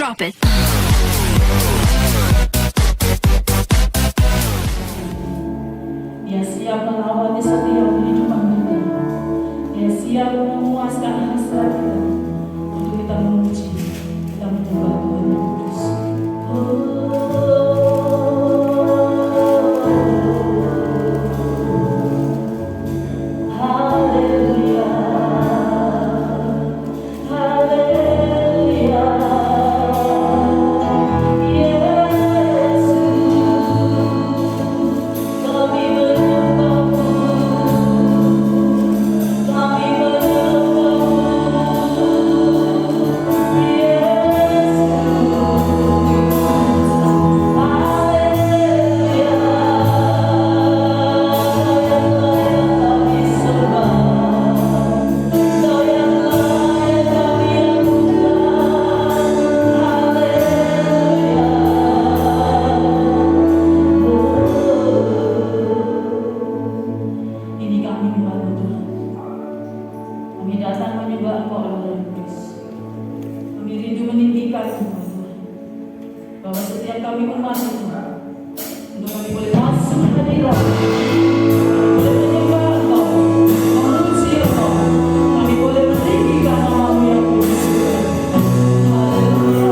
Drop it. Dia siap melawat setiap kehidupan kita. Dia siap memuaskan hasrat kita untuk kita memuji, kita menyembah Tuhan yang kudus. Haleluya, haleluya, Yesus, kami menyembahmu, kami menyembahmu, Yesus. Haleluya, kami sembah, Kau yang layak kami lakukan. Haleluya. Ini kami menyembah Tuhan. Kami datang menyembah Engkau Allah yang kudus. Kami rindu meninggikan Engkau Tuhan. Bahwa setiap kami umat Tuhan, untuk kami boleh masuk ke hadirat, boleh menyembah Engkau, memuji Engkau, kami boleh meninggikan nama-Mu yang kudus. Haleluya.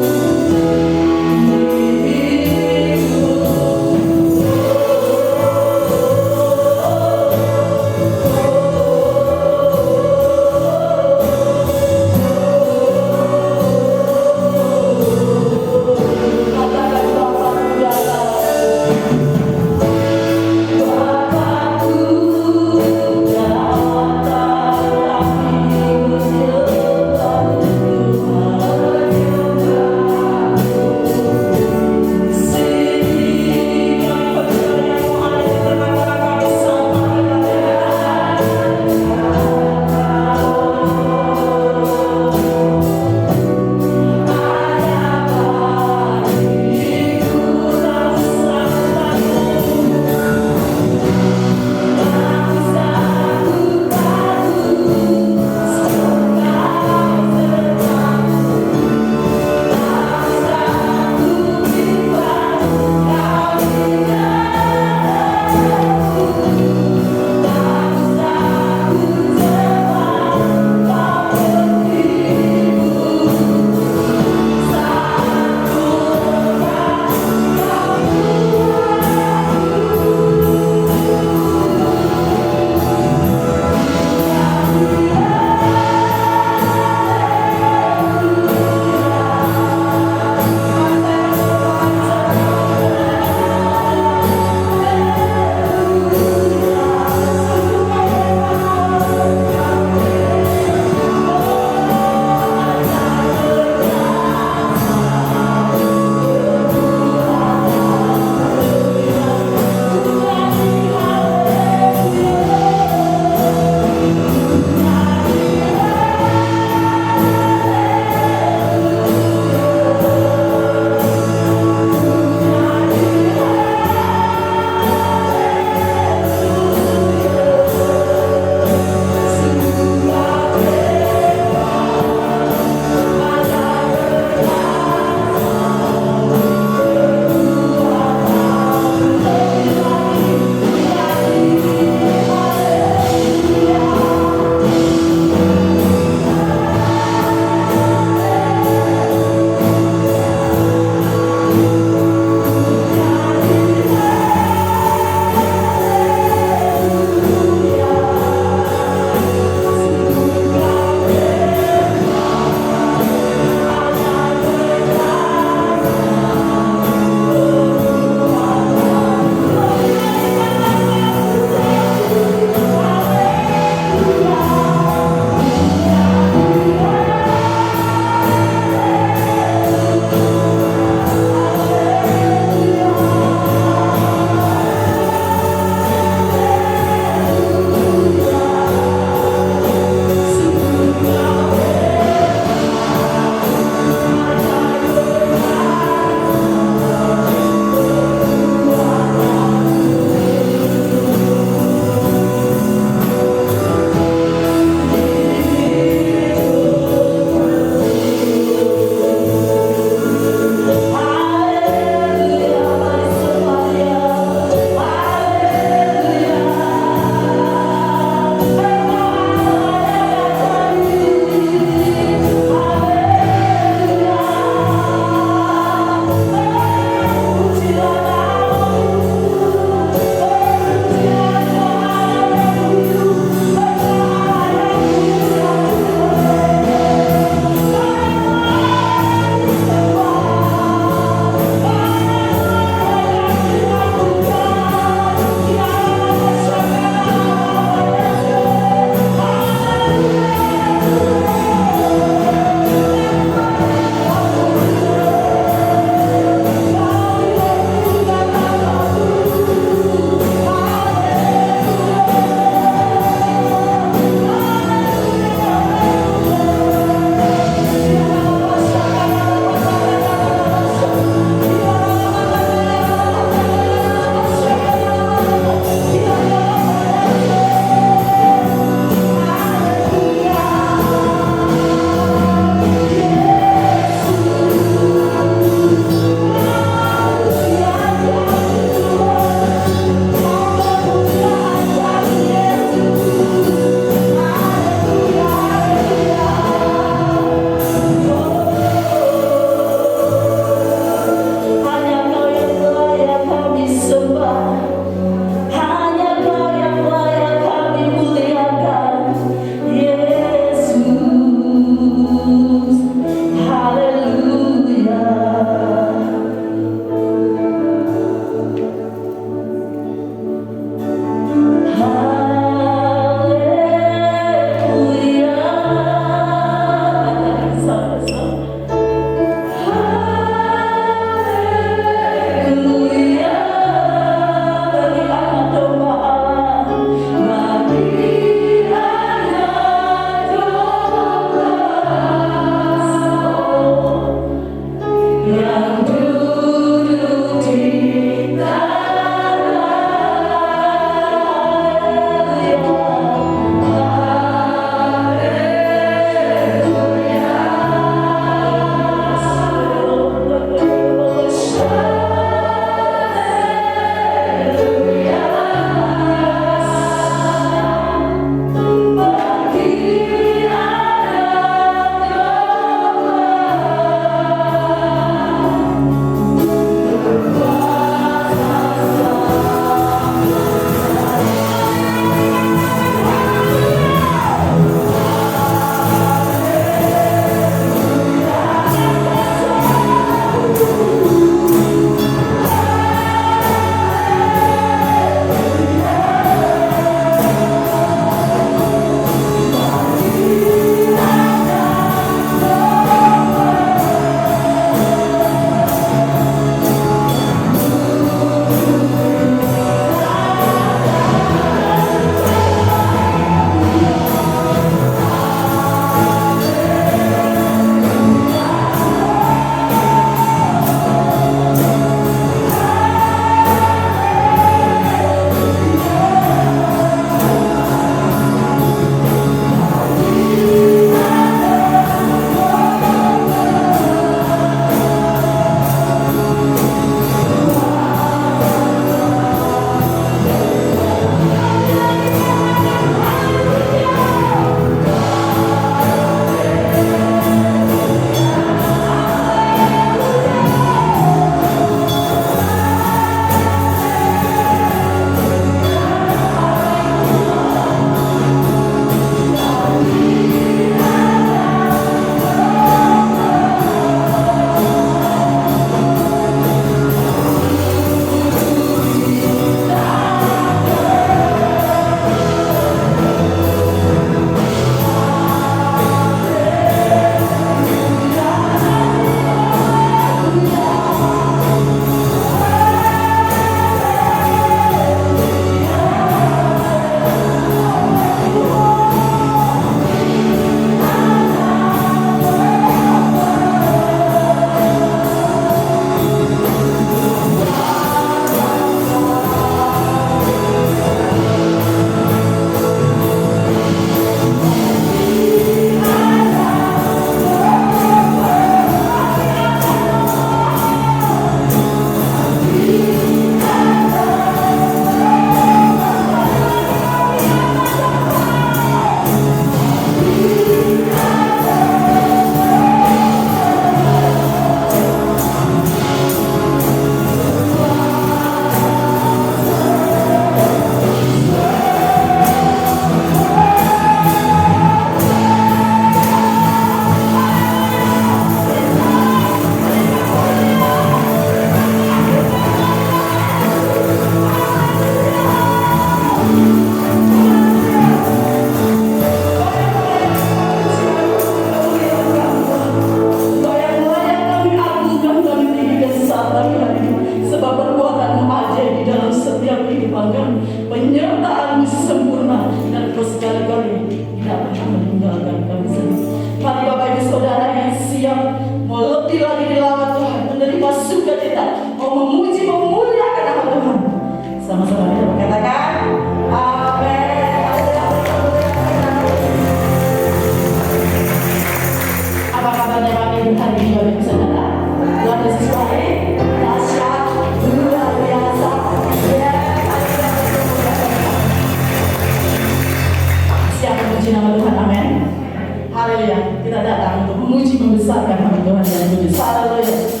dan Kudus. Haleluya.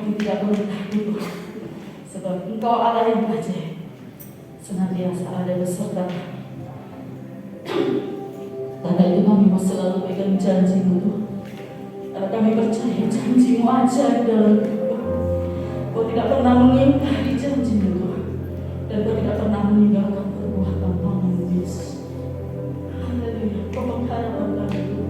kami tidak boleh takut, sebab Engkau Allah yang ajaib, senantiasa ada beserta kami. Karena itu kami mau selalu pegang janji-Mu Tuhan. Karena kami percaya janji-Mu ajaib dalam hidup. Kau tidak pernah mengingkari janji-Mu Tuhan, dan Kau tidak pernah meninggalkan perbuatan-Mu Yesus. Haleluya, Kau pengharapan kami Tuhan.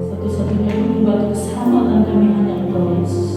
Satu-satunya batu keselamatan kami hanya Engkau Yesus.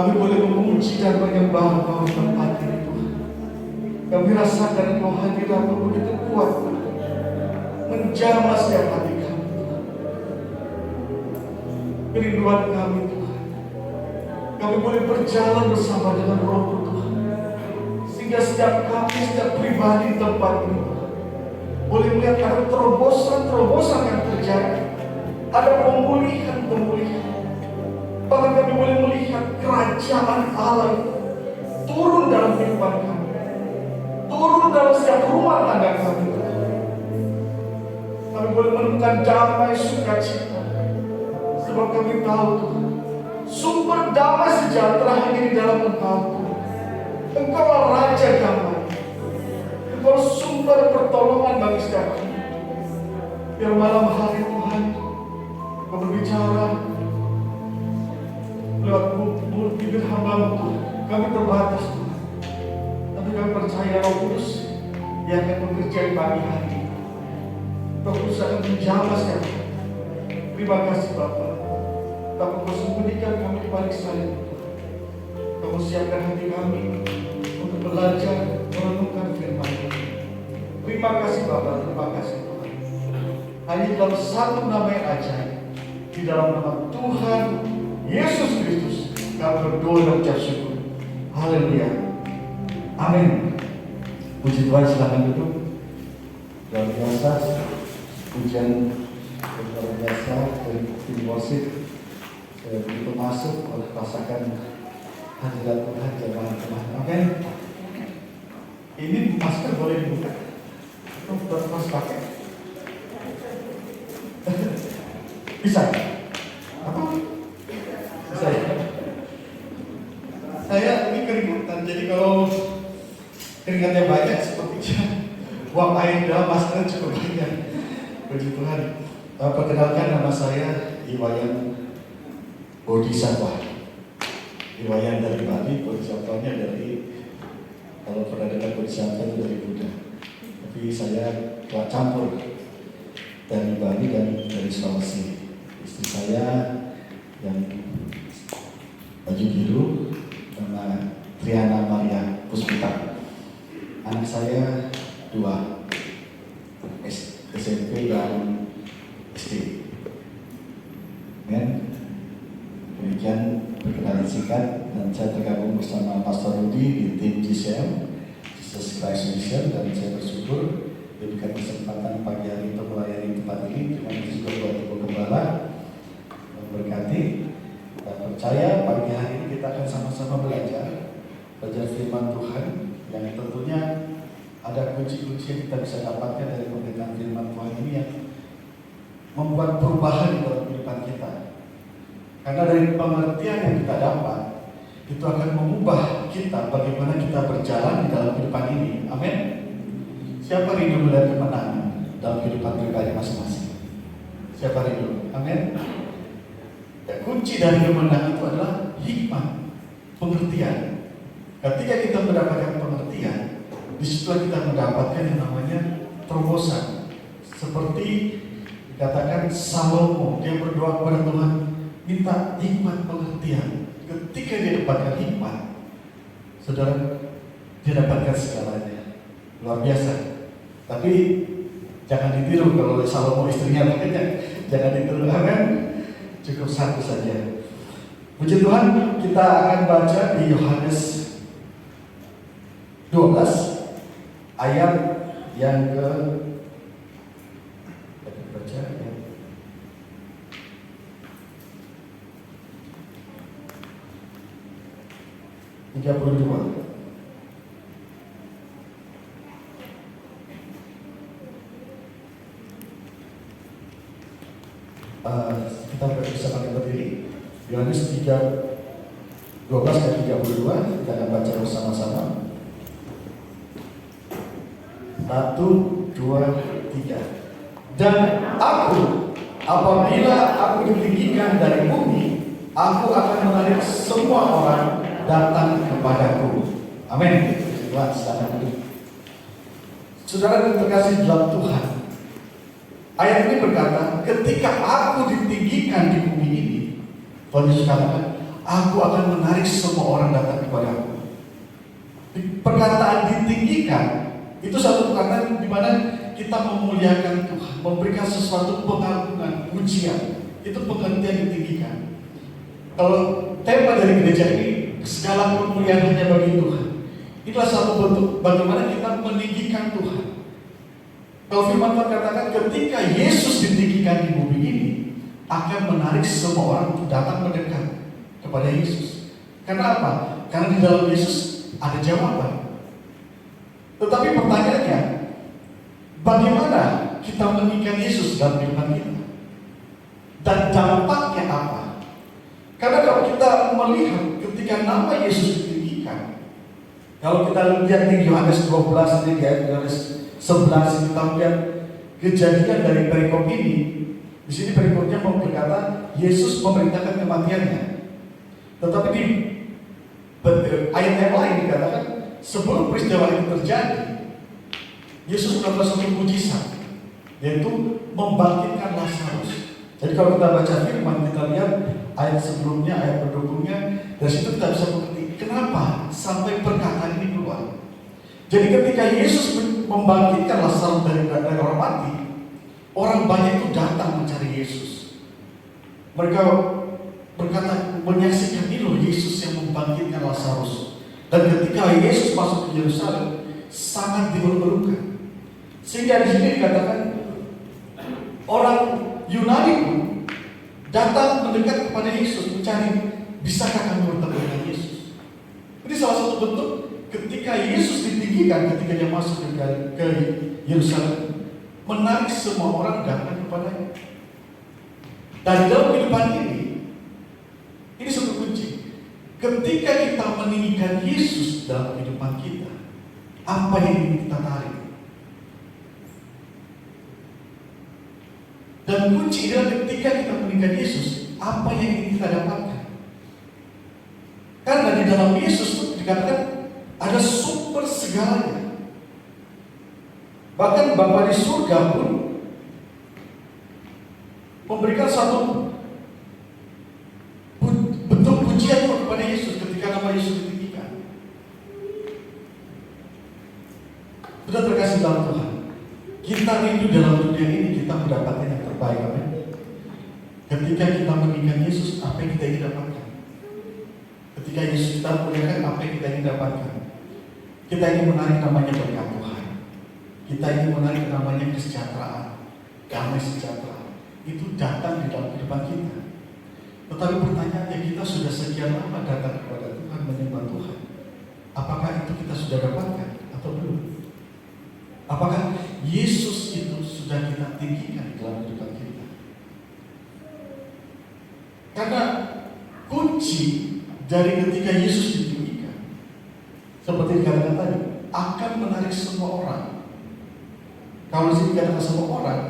Kami boleh memuji dan menyembah Engkau di tempat ini Tuhan. Kami rasakan Engkau hadirat-Mu begitu kuat Tuhan, menjamah setiap hati kami Tuhan. Kerinduan kami Tuhan, kami boleh berjalan bersama dengan Roh-Mu Tuhan, sehingga setiap kami, setiap pribadi di tempat ini Tuhan, boleh melihat ada terobosan-terobosan yang terjadi, ada pemulihan-pemulihan. Bahkan kami boleh melihat kerajaan Allah itu turun dalam kehidupan kami, turun dalam setiap rumah tangga kami. Kami boleh menemukan damai sukacita, sebab kami tahu Tuhan, sumber damai sejahtera hanya di dalam Engkau Tuhan. Engkau adalah Raja damai, Engkau sumber pertolongan bagi setiap kami. Biar malam hari Tuhan, Engkau berbicara lewat mulut bibir hamba-Mu Tuhan. Kami terbatas Tuhan, tapi kami percaya Roh Kudus yang akan bekerja di pagi hari ini. Roh Kudus akan menjamah setiap kami. Terima kasih Bapa. Tak Kau sembunyikan kami di balik salib Tuhan. Kau siapkan hati kami untuk belajar merenungkan firman-Mu. Terima kasih Bapa, terima kasih Tuhan. Hanya dalam satu nama yang ajaib, di dalam nama Tuhan Yesus Kristus, kami berdoa dan ucap syukur. Haleluya. Amin. Puji Tuhan, silakan duduk. Luar biasa, pujian luar biasa dari tim worship. Begitu masuk, oleh rasakan hadirat Tuhan jemaat-jemaat. Oke. Ini masker boleh dibuka? Itu terus pakai. Bisa? Apa? Saya ini keringetan, jadi kalau keringatnya banyak sepertinya uang air dalam masker cukup banyak. Puji Tuhan. Perkenalkan, nama saya Iwayan Bodhisattva. Iwayan dari Bali, Bodhisattvanya dari, kalau pernah dengar Bodhisattva itu dari Buddha. Tapi saya telah campur dari Bali dan dari Sulawesi. Istri saya yang baju biru, nama Triana Maria Puspita. Anak saya 2, SMP dan SD. Amen. Demikian perkenalan singkat, dan saya tergabung bersama Pastor Rudi di tim GCM, Jesus Christ Mission, dan saya bersyukur diberikan kesempatan pagi hari untuk melayani tempat ini. Terima kasih juga buat Ibu Gembala memberkati. Dan percaya pagi hari ini kita akan sama-sama belajar firman Tuhan, yang tentunya ada kunci-kunci yang kita bisa dapatkan dari pemberitaan firman Tuhan ini yang membuat perubahan dalam kehidupan kita. Karena dari pengertian yang kita dapat, itu akan mengubah kita bagaimana kita berjalan di dalam kehidupan ini. Amin. Siapa rindu melihat kemenangan dalam kehidupan pribadi masing-masing? Siapa rindu? Amin. Ya, kunci dari kemenangan itu adalah hikmat, pengertian. Ketika kita mendapatkan pengertian, disitulah kita mendapatkan yang namanya terobosan. Seperti dikatakan Salomo, dia berdoa kepada Tuhan, minta hikmat pengertian. Ketika dia dapatkan hikmat, saudara, dia dapatkan segalanya. Luar biasa. Tapi jangan ditiru kalau Salomo istrinya makanya jangan ditiru. Amin. Cukup satu saja. Puji Tuhan, kita akan baca di Yohanes 12 ayat yang ke baca ya. Tiga puluh dua. Kita bisa pakai berdiri. Yohanes 3 12 dan 32 kita akan baca bersama-sama. 1, 2, 3. Dan aku, apabila aku ditinggikan dari bumi, aku akan menarik semua orang datang kepadaku. Amin. Tuhan, silakan duduk. Saudara yang terkasih dalam Tuhan, ayat ini berkata, ketika aku ditinggikan di bumi ini, Tuhan Yesus katakan, Aku akan menarik semua orang datang kepadaku. Perkataan ditinggikan itu satu perkataan di mana kita memuliakan Tuhan, memberikan sesuatu pengagungan, pujian. Itu pengertian ditinggikan. Kalau tema dari gereja ini, segala kemuliaan hanya bagi Tuhan. Itulah satu bentuk bagaimana kita meninggikan Tuhan. Kalau firman Tuhan katakan ketika Yesus ditinggikan di bumi ini, akan menarik semua orang untuk datang mendekat kepada Yesus. Karena apa? Karena di dalam Yesus ada jawaban. Tetapi pertanyaannya, bagaimana kita meninggikan Yesus dalam kehidupan kita? Dan dampaknya apa? Karena kalau kita melihat ketika nama Yesus ditinggikan, kalau kita lihat di Yohanes 12 di ayat Yohanes 11 kita lihat kejadian dari perikop ini. Di sini perikopnya mau berkata Yesus memerintahkan kematiannya. Tetapi di ayat yang lain dikatakan sebelum peristiwa itu terjadi, Yesus melakukan satu mujizat, yaitu membangkitkan Lazarus. Jadi kalau kita baca firman, kita lihat ayat sebelumnya, ayat pendukungnya, dari situ kita bisa mengerti kenapa sampai perkataan ini keluar. Jadi ketika Yesus membangkitkan Lazarus dari orang mati, orang banyak itu datang mencari Yesus. Mereka berkata, menyaksikan ini loh Yesus yang membangkitkan Lazarus. Dan ketika Yesus masuk ke Yerusalem, sangat diperlukan. Sehingga di sini dikatakan orang Yunani pun datang mendekat kepada Yesus, mencari, bisakah kami bertemu dengan Yesus? Ini salah satu bentuk ketika Yesus ditinggikan, ketika dia masuk ke Yerusalem, menarik semua orang datang kepadanya. Dan dalam kehidupan ini satu kunci. Ketika kita meninggikan Yesus dalam kehidupan kita, apa yang ingin kita tarik? Dan kunci adalah ketika kita meninggikan Yesus, apa yang ingin kita dapatkan? Karena di dalam Yesus itu dikatakan ada sumber segalanya. Bahkan Bapa di surga pun memberikan satu bentuk pujian kepada Yesus ketika nama Yesus ditinggikan. Sudah terkasih dalam Tuhan, kita rindu dalam dunia ini kita mendapatkan yang terbaik. Amin. Ketika kita meninggikan Yesus, apa yang kita ingin dapatkan? Ketika Yesus kita muliakan, apa yang kita ingin dapatkan? Kita ingin menarik namanya berkat Tuhan. Kita ingin menarik namanya kesejahteraan, damai sejahtera. Itu datang di dalam kehidupan kita. Tetapi pertanyaannya, kita sudah sekian lama datang kepada Tuhan, menyembah Tuhan. Apakah itu kita sudah dapatkan atau belum? Apakah Yesus itu sudah kita tinggikan di dalam kehidupan kita? Karena kunci dari ketika Yesus ditinggikan, seperti dikatakan tadi, akan menarik semua orang. Kalau di sini dikatakan semua orang,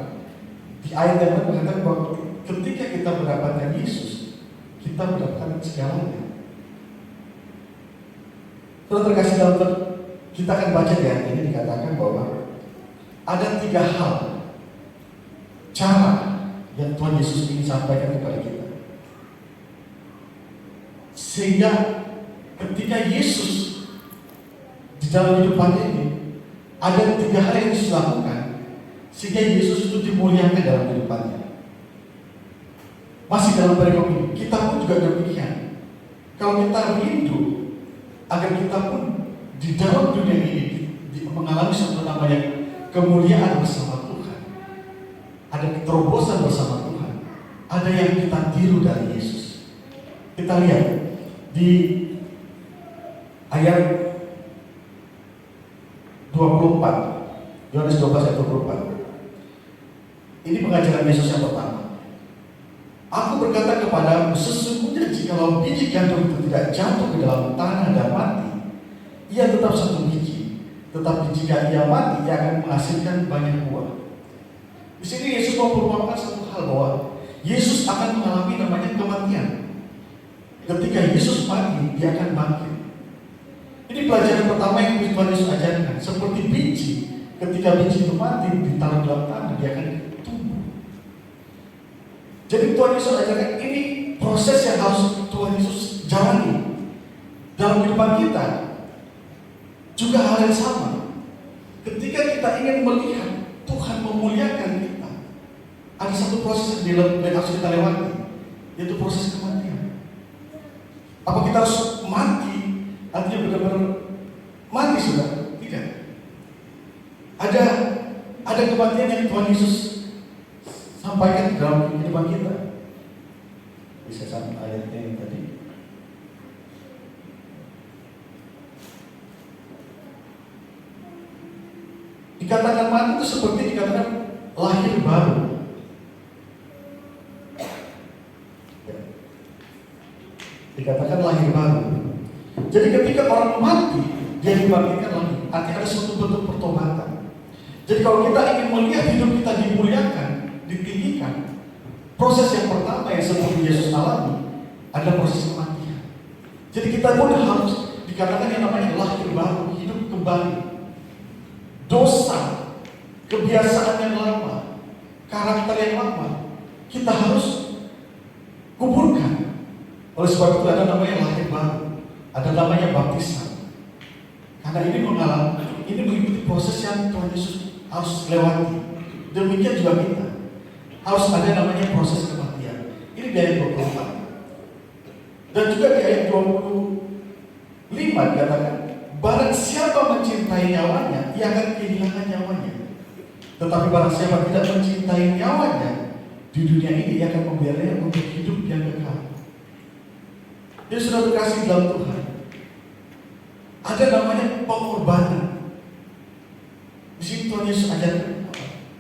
di ayat yang lain mengatakan bahwa ketika kita mendapatkan Yesus, kita mendapatkan segalanya. Kalau terkasih dalam kita akan baca di ayat ini dikatakan bahwa ada 3 hal cara yang Tuhan Yesus ingin sampaikan kepada kita. Sehingga ketika Yesus di dalam kehidupannya ini ada 3 hal yang Yesus lakukan sehingga Yesus itu dimuliakan dalam kehidupannya. Masih dalam perikop ini, kita pun juga demikian. Kalau kita rindu agar kita pun di dalam dunia ini mengalami satu namanya kemuliaan bersama Tuhan, ada keterobosan bersama Tuhan, ada yang kita tiru dari Yesus. Kita lihat di ayat 24, Yohanes 12 ayat 24. Ini pengajaran Yesus yang pertama. Aku berkata kepadamu, sesungguhnya jikalau biji gandum itu tidak jatuh ke dalam tanah dan mati, ia tetap satu biji. Tetapi jika ia mati, ia akan menghasilkan banyak buah. Di sini Yesus memperumpamatkan satu hal bahwa Yesus akan mengalami namanya kematian. Ketika Yesus mati, dia akan bangkit. Ini pelajaran pertama yang Tuhan Yesus ajarkan. Seperti biji, ketika biji itu mati, ditaruh dalam tanah, dia akan tumbuh. Jadi Tuhan Yesus ajarkan ini proses yang harus Tuhan Yesus jalani dalam kehidupan kita. Juga hal yang sama. Ketika kita ingin melihat Tuhan memuliakan kita, ada satu proses yang harus kita lewati, yaitu proses kematian. Apa kita harus mati? Artinya benar-benar mati sudah? Tidak. Ada kematian yang Tuhan Yesus sampaikan dalam kehidupan kita. Bisa sampai ayatnya yang tadi. Dikatakan mati itu seperti dikatakan lahir baru. Dikatakan lahir baru. Jadi ketika orang mati, dia dibangkitkan lagi. Artinya ada suatu bentuk pertobatan. Jadi kalau kita ingin melihat hidup kita dimuliakan, ditinggikan, proses yang pertama yang seperti Yesus alami adalah proses kematian. Jadi kita pun harus dikatakan yang namanya lahir baru, hidup kembali. Dosa, kebiasaan yang lama, karakter yang lama, kita harus kuburkan. Oleh sebab itu ada namanya lahir baru, ada namanya baptisan. Karena ini mengikuti proses yang Tuhan Yesus harus lewati. Demikian juga kita harus ada namanya proses kematian. Ini di ayat 24. Dan juga di ayat 25 dikatakan, barang siapa mencintai nyawanya, ia akan kehilangan nyawanya. Tetapi barang siapa tidak mencintai nyawanya, di dunia ini ia akan membiarkannya untuk hidup yang kekal. Jadi sudah berkasih dalam Tuhan, ada namanya pengorbanan. Di sini Tuhan Yesus ajarkan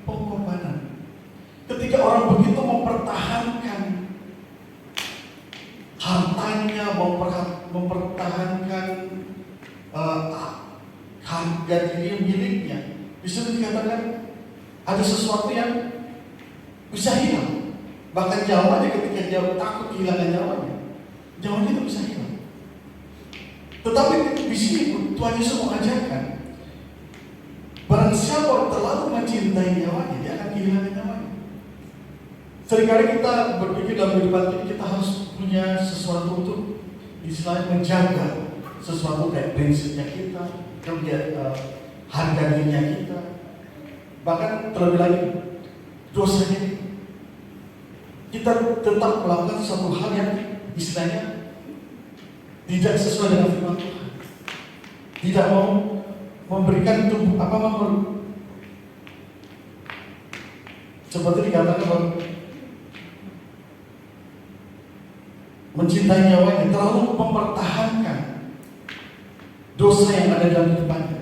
pengorbanan. Ketika orang begitu mempertahankan hartanya, mempertahankan harga diri miliknya, di situ dikatakan ada sesuatu yang bisa hilang. Bahkan nyawanya ketika dia takut kehilangan nyawanya itu bisa hilang. Tetapi di sini Tuhan Yesus mengajarkan, barang siapa terlalu mencintai nyawanya, dia akan kehilangan nyawanya. Seringkali kita berpikir dalam kehidupan ini kita harus punya sesuatu untuk istilahnya menjaga sesuatu kayak prinsipnya kita, kemudian harga dirinya kita, bahkan terlebih lagi dosanya kita tetap melakukan sesuatu hal yang istilahnya tidak sesuai dengan firman Tuhan, tidak mau memberikan tubuh seperti dikatakan bahwa mencintai nyawanya, terlalu mempertahankan dosa yang ada dalam hidupnya.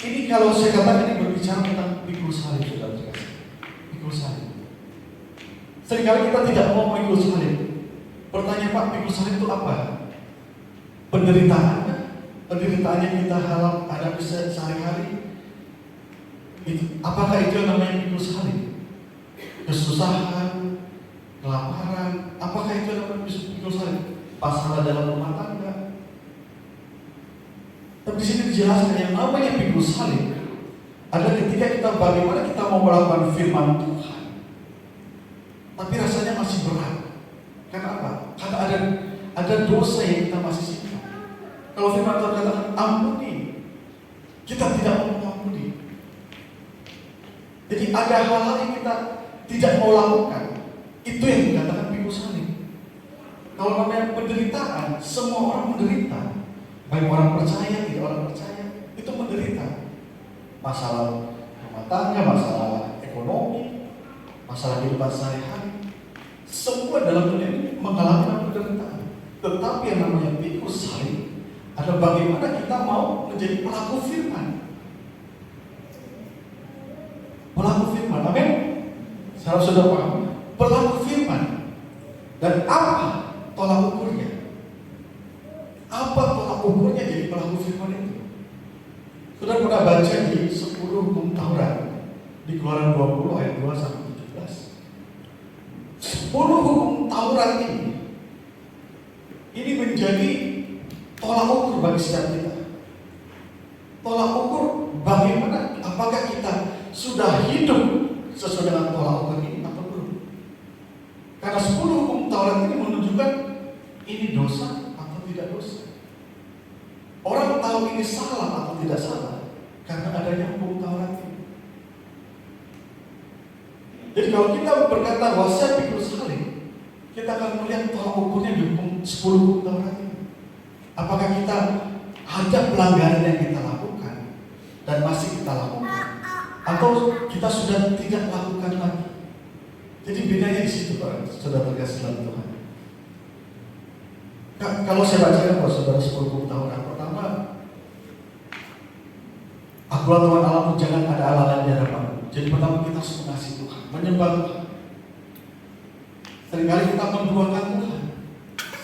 Ini kalau saya katakan ini berbicara tentang pikul salib, saudara. Pikul salib. Seringkali kita tidak mau pikul salib. Pertanyaan, Pak, pikul salib itu apa? Penderitaan yang kita hadapi sehari-hari. Apakah itu yang namanya pikul salib? Kesusahan, kelaparan, apakah itu yang namanya pikul salib? Masalah dalam rumah tangga. Tapi di sini dijelaskan yang namanya pikul salib adalah ketika kita bagaimana kita mau melakukan firman Tuhan, tapi rasanya masih berat. Karena apa? Karena ada dosa yang kita masih simpan. Kalau firman Tuhan katakan ampuni, kita tidak mau mengampuni. Jadi ada hal-hal yang kita tidak mau lakukan. Itu yang dikatakan pikul salib. Kalau namanya penderitaan, semua orang menderita. Baik orang percaya, tidak orang percaya, itu menderita. Masalah rumah tangga, masalah ekonomi, masalah kehidupan sehari-hari, semua dalam dunia ini mengalami penderitaan. Tetapi yang namanya pikul salib adalah bagaimana kita mau menjadi pelaku firman. Pelaku firman, amin? Saya sudah paham. Pelaku firman. Dan apa tolak ukurnya? Apa tolak ukurnya jadi pelaku firman itu? Sudah pernah baca di 10 hukum Taurat di Keluaran 20 ayat 2 sampai 17. 10 hukum Taurat ini menjadi tolak ukur bagi setiap kita. Tolak ukur bagaimana, apakah kita sudah hidup sesuai dengan tolak ukur ini atau belum? Karena 10 hukum Taurat ini menunjukkan tahu ini salah atau tidak salah karena adanya hukum Taurat ini. Jadi kalau kita berkata bahwa saya pikul salib, kita akan melihat tolak ukurnya di hukum 10 hukum Taurat ini. Apakah kita ada pelanggaran yang kita lakukan dan masih kita lakukan, atau kita sudah tidak lakukan lagi? Jadi bedanya di situ, Pak, saudara terkasih dalam Tuhan. Kalau saya baca kalau saudara 10 hukum Taurat, pertama, akulah Tuhan Allahmu, jangan ada Allah lain di hadapanmu. Jadi pertama kita harus mengasihi Tuhan, menyembah Tuhan. Seringkali kita menduakan Tuhan.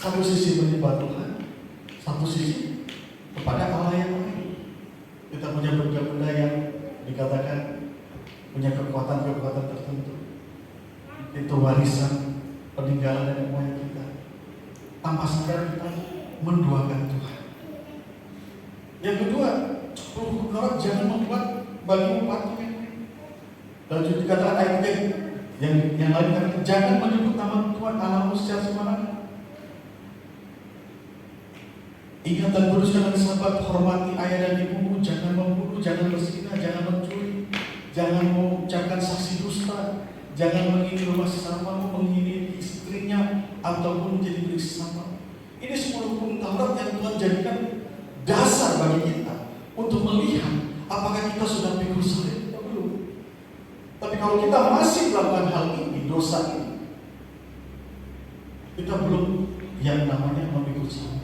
Satu sisi menyembah Tuhan, satu sisi kepada Allah yang lain. Kita punya benda-benda yang dikatakan punya kekuatan-kekuatan tertentu. Itu warisan peninggalan dari moyang kita. Tanpa sadar kita menduakan Tuhan. Yang kedua, hukum Taurat jangan membuat bagimu patung yang lain. Dan juga dikatakan ayat yang lain kata, jangan menyebut nama Tuhan Allahmu secara sembarangan. Ingat dan kuduskan sahabat, hormati ayah dan ibumu, jangan membunuh, jangan berzina, jangan mencuri, jangan mengucapkan saksi dusta, jangan menghina rumah sesamamu, menghina istrinya, ataupun menjadi milik sesama. Ini 10 hukum Taurat yang Tuhan jadikan dasar bagi kita untuk melihat apakah kita sudah pikul salib atau belum. Tapi kalau kita masih melakukan hal ini, dosa ini, kita belum yang namanya memikul salib.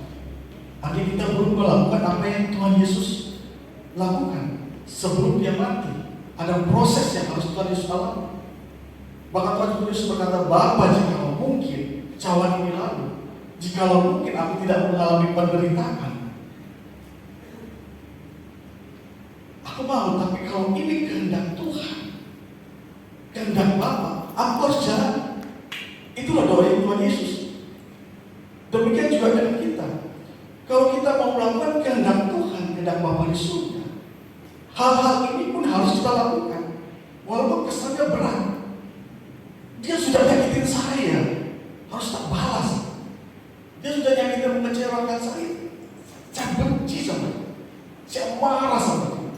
Artinya kita belum melakukan apa yang Tuhan Yesus lakukan sebelum dia mati. Ada proses yang harus Tuhan Yesus alami. Bahkan Tuhan Yesus berkata, Bapa, jika mungkin cawan ini lalu, jikalau mungkin aku tidak mengalami penderitaan, aku mau, tapi kalau ini kehendak Tuhan, kehendak Bapa, aku harus jalan. Itulah doa yang Tuhan Yesus. Demikian juga dengan kita. Kalau kita mau melakukan kehendak Tuhan, kehendak Bapa di surga, hal-hal ini pun harus kita lakukan. Walaupun kesannya berat. Dia sudah nyakitin saya, harus tak balas. Dia sudah nyakitin, mengecewakan saya, saya benci sama dia, saya marah sama dia.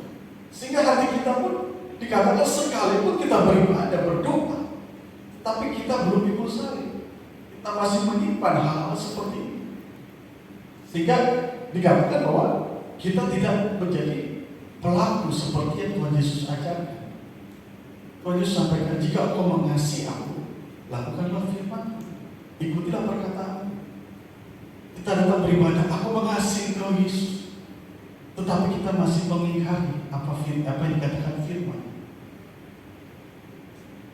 Sehingga hati kita pun dikatakan sekalipun kita beribadah, berdoa, tapi kita belum pikul salib. Kita masih menyimpan hal-hal seperti ini. Sehingga dikatakan bahwa kita tidak menjadi pelaku seperti yang Tuhan Yesus ajarkan. Tuhan Yesus sampaikan, jika engkau mengasihi aku, lakukanlah firman, ikutilah perkataan. Kita datang beribadah, aku mengasihi engkau Yesus, tetapi kita masih mengingkari apa yang dikatakan firman.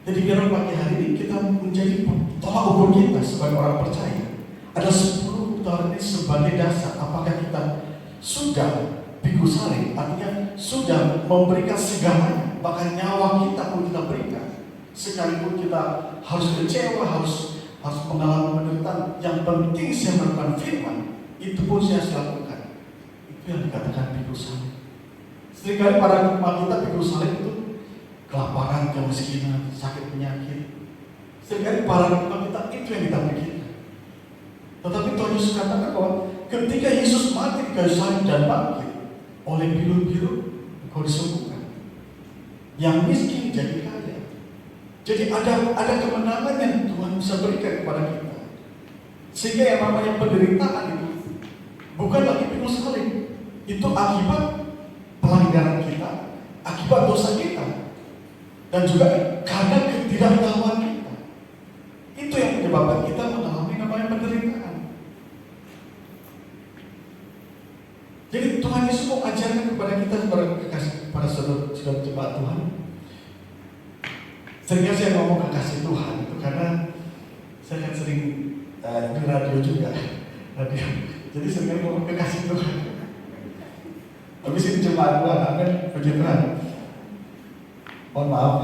Jadi biar pagi hari ini kita menjadi tolak ukur kita sebagai orang percaya. Ada 10 Taurat ini sebagai dasar. Apakah kita sudah pikul salib, artinya sudah memberikan segalanya, bahkan nyawa kita pun kita berikan. Sekalipun kita harus kecewa, harus mengalami penderitaan, yang penting saya melakukan firman, itu pun saya lakukan. Itu yang dikatakan pikul salib. Seringkali para jemaat kita pikul salib itu kelaparan, kemiskinan, sakit penyakit. Seringkali para jemaat kita itu yang kita pikirkan. Tetapi Tuhan Yesus katakan bahwa ketika Yesus mati di kayu salib dan bangkit, oleh biru-biru engkau disembuhkan. Yang miskin jadi kaya. Jadi ada kemenangan yang Tuhan bisa berikan kepada kita. Sehingga yang namanya penderitaan itu bukan lagi pikul salib. Itu akibat pelanggaran kita, akibat dosa kita, dan juga karena ketidaktahuan kita. Itu yang menyebabkan kita mengalami namanya penderitaan. Jadi Tuhan Yesus mau ajarkan kepada kita, kepada saudara jemaat Tuhan. Seringkali saya ngomong kekasih Tuhan itu karena saya kan sering di radio juga, radio. Jadi seringkali ngomong kekasih Tuhan. Habis ini jemaat Tuhan, amin, puji Tuhan. Mohon maaf.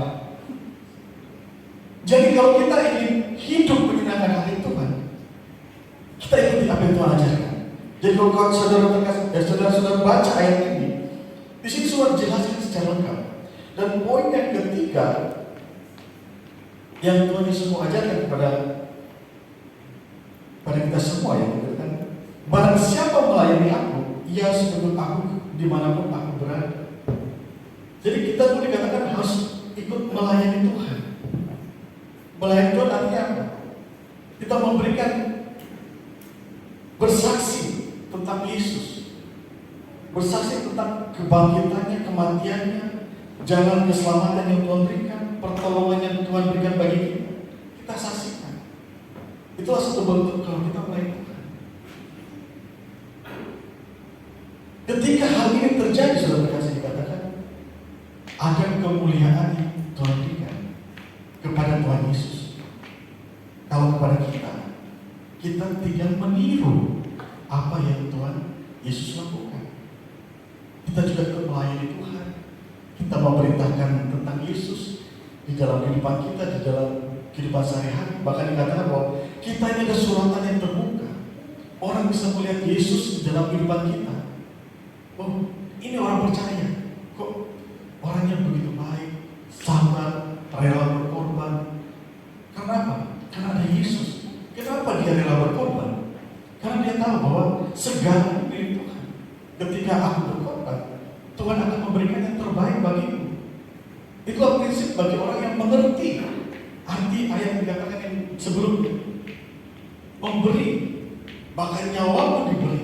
Jadi kalau kita ingin hidup menyenangkan hati Tuhan, kita ikuti apa yang Tuhan ajarkan. Jadi kalau saudara baca ayat ini, di sini sudah dijelaskan secara lengkap. Dan poin yang ketiga yang Tuhan Yesus mau ajarkan kepada kita semua, yang berkata, barang siapa melayani aku, ia harus menurut aku dimanapun aku berada. Jadi kita pun dikatakan harus ikut melayani Tuhan. Melayani Tuhan artinya apa? Kita memberikan bersaksi tentang Yesus, bersaksi tentang kebangkitannya, kematiannya, jalan keselamatan yang Tuhan berikan, pertolongan yang Tuhan berikan bagi kita. Kita saksikan. Itulah satu bentuk kalau kita melayani Tuhan. Ketika hal ini terjadi, saudara kasih dikatakan ada kemuliaan yang Tuhan berikan kepada Tuhan Yesus. Kalau kepada kita tidak meniru apa yang Tuhan Yesus lakukan. Kita juga ikut melayani Tuhan. Kita memberitakan tentang Yesus di dalam kehidupan kita, di dalam kehidupan sehari-hari. Bahkan dikatakan bahwa kita ini ada suratan yang terbuka. Orang bisa melihat Yesus di dalam kehidupan kita. Oh, ini orang percaya. Kok orangnya begitu baik, sabar, rela berkorban. Karena apa? Karena ada Yesus. Kenapa dia rela berkorban? Karena dia tahu bahwa segala milik Tuhan. Ketika aku berkorban, Tuhan akan memberikan yang terbaik bagiku. Itulah prinsip bagi orang yang mengerti arti ayat yang dikatakan yang sebelumnya. Memberi, bahkan nyawamu diberi.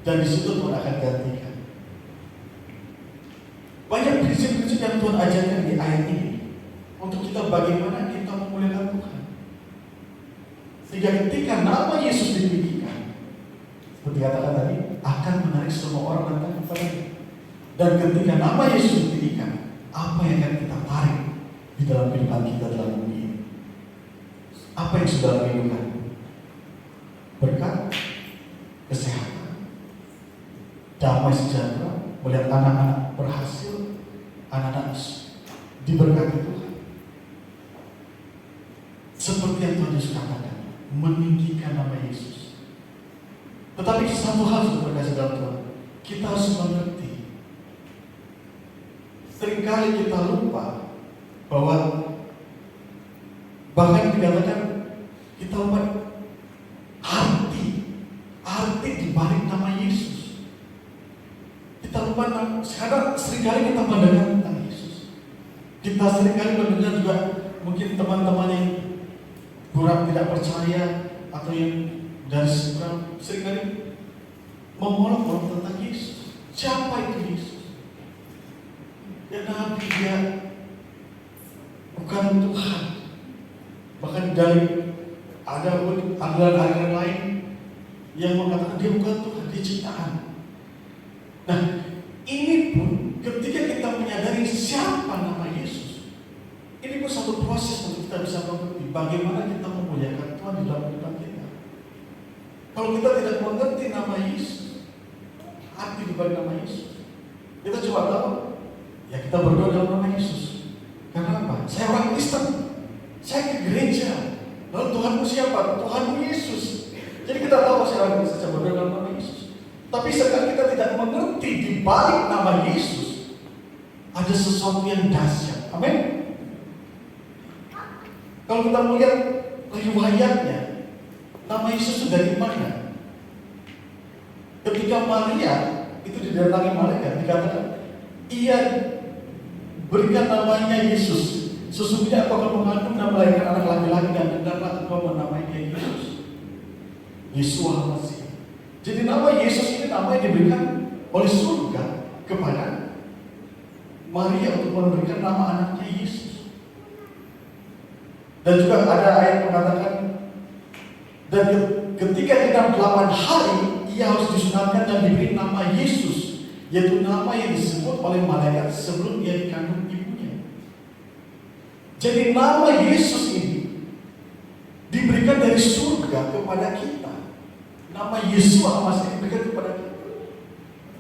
Dan di situ Tuhan akan gantikan. Banyak prinsip-prinsip yang Tuhan ajarkan di ayat ini untuk kita bagaimana kita memuliakan Tuhan. Sehingga ketika nama Yesus ditinggikan, seperti katakan tadi, akan menarik semua orang datang kepada-Nya. Dan ketika nama Yesus ditinggikan, apa yang akan kita tarik di dalam kehidupan kita dalam bumi ini? Apa yang sudah rindukan? Berkat, kesehatan, damai sejahtera, melihat anak-anak berhasil, anak-anak diberkati Tuhan. Seperti yang Tuhan Yesus katakan, meninggikan nama Yesus. Tetapi satu hal sudah berkasih dalam Tuhan, kita harus mengerti. Seringkali kita lupa bahwa bahkan dikatakan kita lupa arti di balik nama Yesus. Kita lupa sekarang seringkali kita mendengar tentang Yesus. Kita seringkali mendengar juga mungkin teman-teman yang kurang tidak percaya atau yang dari seberang seringkali memolok tentang Yesus. Siapa itu Yesus? Ya Nabi, dia bukan Tuhan. Bahkan dari ada aliran-aliran lain yang mengatakan dia bukan Tuhan, dia ciptaan. Nah, ini pun ketika kita menyadari siapa nama Yesus, ini pun satu proses untuk kita bisa mengerti bagaimana kita memuliakan Tuhan di dalam kehidupan kita. Kalau kita tidak mengerti nama Yesus, arti di balik nama Yesus, kita coba tahu, ya kita berdoa dalam nama Yesus. Karena apa? Saya orang Kristen, saya ke gereja. Lalu Tuhanmu siapa? Tuhanmu Yesus. Jadi kita tahu saya orang Kristen, saya berdoa dalam nama Yesus. Tapi sekarang kita tidak mengerti di balik nama Yesus ada sesuatu yang dahsyat. Amin. Kalau kita melihat riwayatnya, nama Yesus itu dari mana? Ketika Maria itu didatangi malaikat, dikatakan, ia berikan namanya Yesus. Sesungguhnya aku akan mengandung dan melahirkan anak laki-laki dan hendaklah engkau menamai dia Yesus. Yesua Masih. Jadi nama Yesus ini nama yang diberikan oleh surga kepada Maria untuk memberikan nama anaknya Yesus. Dan juga ada ayat mengatakan, dan ketika genap 8 hari ia harus disunatkan dan diberi nama Yesus, yaitu nama yang disebut oleh malaikat sebelum ia dikandung ibunya. Jadi nama Yesus ini diberikan dari surga kepada kita. Nama Yesus masih diberikan kepada kita.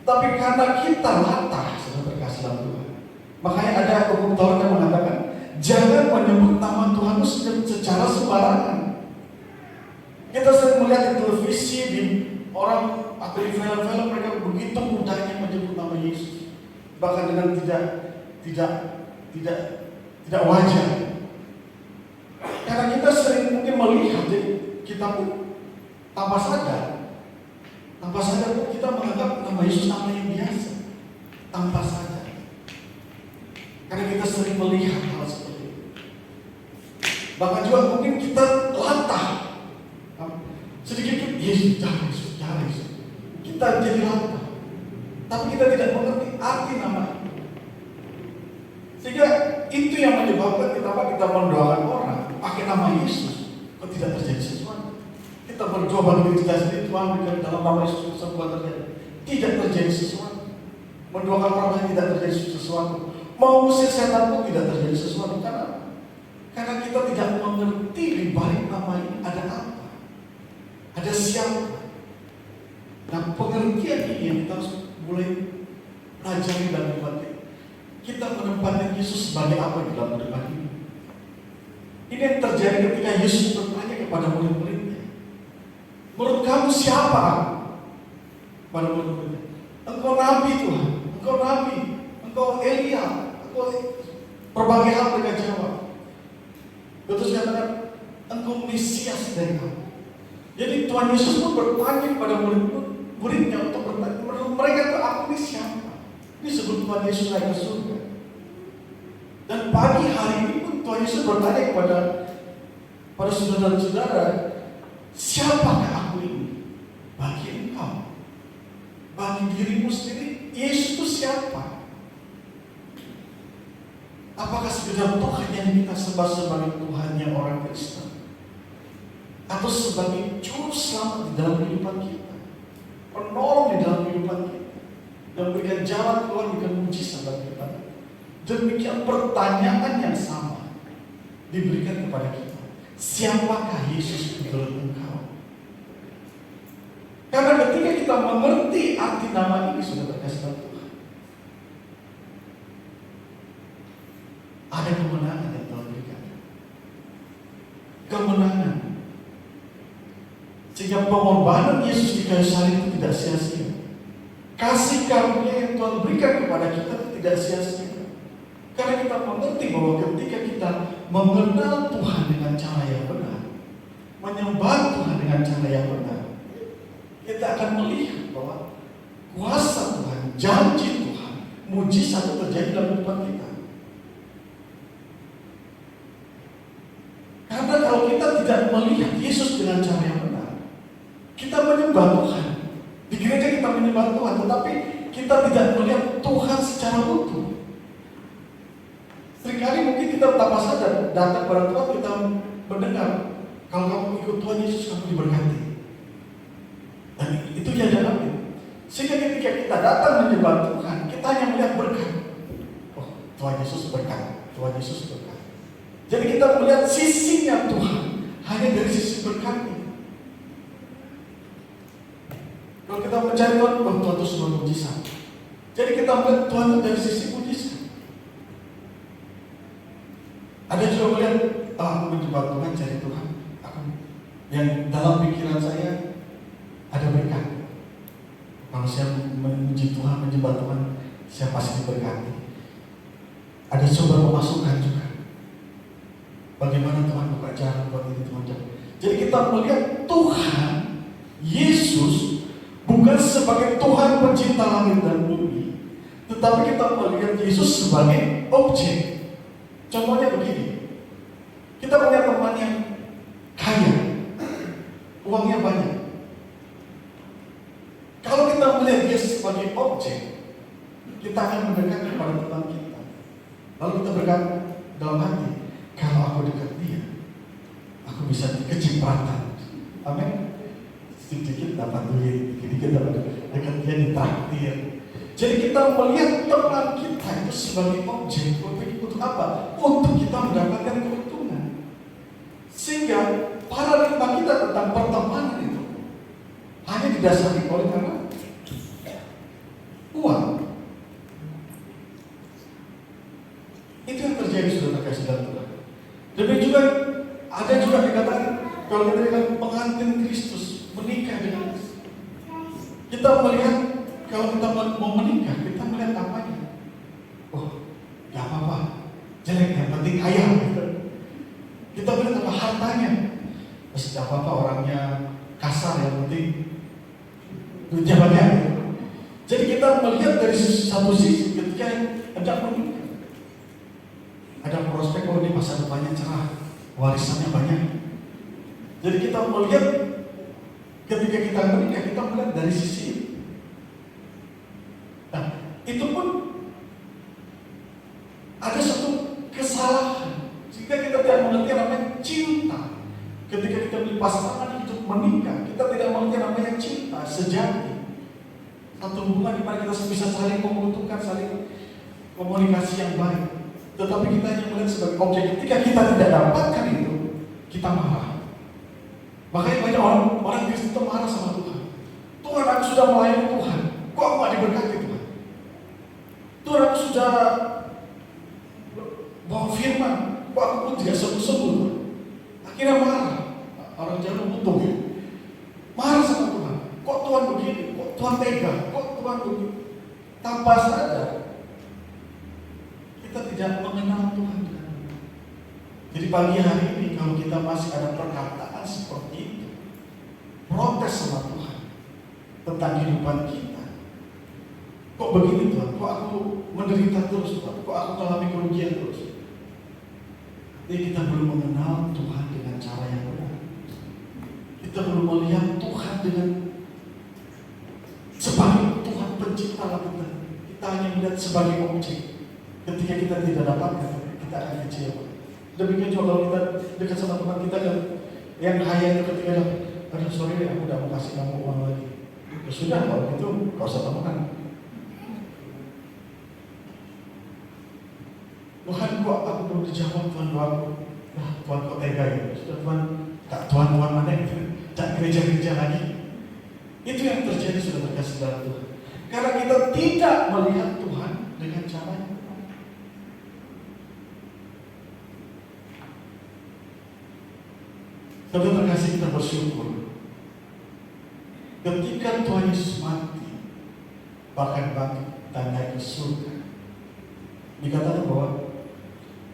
Tapi karena kita latah, sudah terkasih dalam Tuhan, makanya ada hukum Taurat yang mengatakan, jangan menyebut nama Tuhanmu secara sembarangan. Kita sering melihat di televisi, di orang atau di film-film, mereka begitu mudahnya menyebut nama Yesus, bahkan dengan tidak wajar. Karena kita sering mungkin melihat, jadi kita pun tanpa sadar Tanpa sadar pun kita menganggap nama Yesus nama yang biasa. Tanpa sadar. Karena kita sering melihat hal seperti itu. Bahkan juga mungkin kita latah. Sedikit Yesus, jangan Yesus. Kita jadi latah. Tapi kita tidak mengerti arti nama itu. Sehingga itu yang menyebabkan kenapa kita mendoakan orang pakai nama Yesus. Kok tidak terjadi sesuatu? Kita berdoa bagi diri kita sendiri, Tuhan berikan dalam nama Yesus semua terjadi. Tidak terjadi sesuatu. Mendoakan orang lain tidak terjadi sesuatu. Mau usir setan pun tidak terjadi sesuatu. Karena kita tidak mengerti di balik nama ini ada apa, ada siapa. Nah, pengertian ini yang kita harus mulai pelajari dalam hidup kita. Kita menempatkan Yesus sebagai apa di dalam hidup ini. Ini yang terjadi ketika Yesus bertanya kepada murid-muridnya, menurut kamu siapa? Pada murid-muridnya, engkau nabi Tuhan, engkau nabi, engkau Elia, engkau berbagai hal mereka jawab. Petrus katakan, engkau Mesias dari kamu. Jadi Tuhan Yesus pun bertanya kepada murid-muridnya untuk bertanya, menurut mereka itu aku ini siapa? Ini sebut Tuhan Yesus naik ke surga. Dan pagi hari ini pun Tuhan Yesus bertanya kepada saudara-saudara, siapakah aku ini? Bagi engkau, bagi dirimu sendiri, Yesus itu siapa? Apakah sekedar Tuhan yang kita sembah sebagai Tuhan yang orang Kristen? Atau sebagai juru selamat di dalam kehidupan kita, penolong di dalam kehidupan kita, dan berikan jalan keluar, berikan mujizat bagi kita. Demikian pertanyaan yang sama diberikan kepada kita. Siapakah Yesus menurut engkau? Karena ketika kita mengerti arti nama ini, sudah terkasih Tuhan, ada kemenangan yang Tuhan berikan. Kemenangan. Sehingga pengorbanan Yesus di kayu salib itu tidak sia-sia. Kasih karunia yang Tuhan berikan kepada kita itu tidak sia-sia. Karena kita mengerti bahwa ketika kita mengenal Tuhan dengan cara yang benar, menyembah Tuhan dengan cara yang benar, kita akan melihat bahwa kuasa Tuhan, janji Tuhan, mujizat itu terjadi dalam kehidupan kita. Karena kalau kita tidak melihat Yesus dengan cara yang benar, kita menyembah Tuhan. Di gereja kita menyembah Tuhan, tetapi kita tidak melihat Tuhan secara utuh. Seringkali mungkin kita tanpa sadar datang pada Tuhan, kita mendengar, kalau kamu ikut Tuhan Yesus, kamu diberkati. Dan itu yang dialami. Sehingga ketika kita datang menyembah Tuhan, kita hanya melihat berkat. Oh, Tuhan Yesus berkat, Tuhan Yesus berkat. Jadi kita melihat sisinya Tuhan hanya dari sisi berkatnya. Kalau kita mencari Tuhan, oh Tuhan itu sebuah mujizat. Jadi kita melihat Tuhan itu dari sisi mujizat. Ada juga melihat, aku menyembah Tuhan, cari Tuhan. Aku yang dalam pikiran saya ada berkat. Kalau saya memuji Tuhan, menyembah Tuhan, saya pasti diberkati. Ada sumber pemasukan juga. Bagaimana Tuhan buka jalan buat ini Tuhan. Jadi kita melihat Tuhan Yesus bukan sebagai Tuhan pencipta langit dan bumi, tetapi kita melihat Yesus sebagai objek. Contohnya begini, kita punya teman yang kaya, uangnya banyak. Kalau kita melihat dia sebagai objek, kita akan mendekat kepada teman kita. Lalu kita berkata dalam hati, kalau aku dekat dia, aku bisa kecipratan. Amin. Sedikit dapat duit, sedikit dapat dekat dia ditraktir. Jadi kita melihat teman kita itu sebagai objek. Untuk apa? Untuk kita mendapatkan keuntungan. Sehingga paradigma kita tentang pertemanan itu hanya didasari oleh karena uang. Itu yang terjadi, sudah terkasih dalam Tuhan. Demikian juga ada juga dikatakan kalau kita dengan pengantin Kristus menikah dengan Kristus. Kita melihat kalau kita mau menikah, kita melihat apanya? Oh, gak apa-apa, jelek, yang penting kaya. Kita melihat apa hartanya. Terus gak apa-apa orangnya kasar, yang penting duit Jadi kita melihat dari satu sisi ketika hendak menikah, ada prospek bahwa ini masa depannya cerah, warisannya banyak. Jadi kita melihat ketika kita menikah, kita melihat dari sisi itu. Nah, itu pun ada satu kesalahan jika kita tidak mengerti namanya cinta. Ketika kita beli pasangan hidup menikah, kita tidak mengerti namanya cinta sejati. Satu hubungan di mana kita bisa saling membutuhkan, saling komunikasi yang baik. Tetapi kita hanya melihat sebagai objek. Ketika kita tidak dapatkan itu, kita marah. Makanya banyak orang Kristen itu marah sama Tuhan. Tuhan, aku sudah melayani Tuhan, kok aku gak diberkati Tuhan? Tuhan, aku sudah bawa firman, kok aku pun tidak sembuh-sembuh Tuhan? Akhirnya marah. Orang Jawa butuh ya. Marah sama Tuhan. Kok Tuhan begini? Kok Tuhan tega? Kok Tuhan begini? Tanpa sadar kita tidak mengenal Tuhan. Jadi pagi hari ini kalau kita masih ada perkataan seperti itu, protes sama Tuhan tentang kehidupan kita. Kok begini Tuhan? Kok aku menderita terus Tuhan? Kok aku mengalami kerugian terus? Jadi kita belum mengenal Tuhan dengan cara yang benar. Kita belum melihat Tuhan dengan sebagai Tuhan pencipta kita. Kita hanya melihat sebagai objek. Ketika kita tidak dapatkan, kita akan kecewa. Demikian juga kalau kita dekat sama Tuhan kita yang kaya itu ketika aduh sorry deh, aku udah mau kasih kamu uang lagi. Ya sudah, kalau gitu gak usah temukan. Tuhan kok aku belum dijawab Tuhan doaku. Nah Tuhan kok tega ya. Sudah Tuhan, tak Tuhan mana itu. Dan gereja-gereja lagi. Itu yang terjadi sudah terkasih dalam Tuhan. Karena kita tidak melihat Tuhan dengan cara yang benar. Saudara terkasih, kita bersyukur ketika Tuhan Yesus mati, bahkan bangkit dan naik ke surga, dikatakan bahwa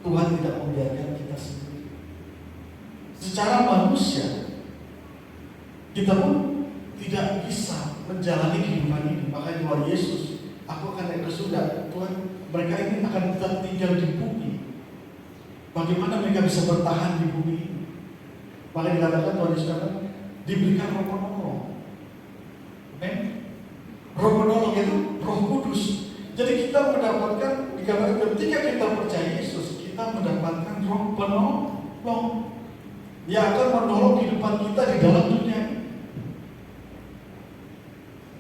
Tuhan tidak membiarkan kita sendiri. Secara manusia kita pun tidak bisa menjalani kehidupan ini. Makanya Tuhan Yesus, aku akan naik ke surga. Tuhan, mereka ini akan tetap tinggal di bumi. Bagaimana mereka bisa bertahan di bumi ini? Makanya dikatakan Tuhan Yesus diberikan roh penolong. Roh penolong itu Roh Kudus. Jadi kita mendapatkan, dikatakan ketika kita percaya Yesus, kita mendapatkan roh penolong yang akan menolong kehidupan kita di dalam dunia ini.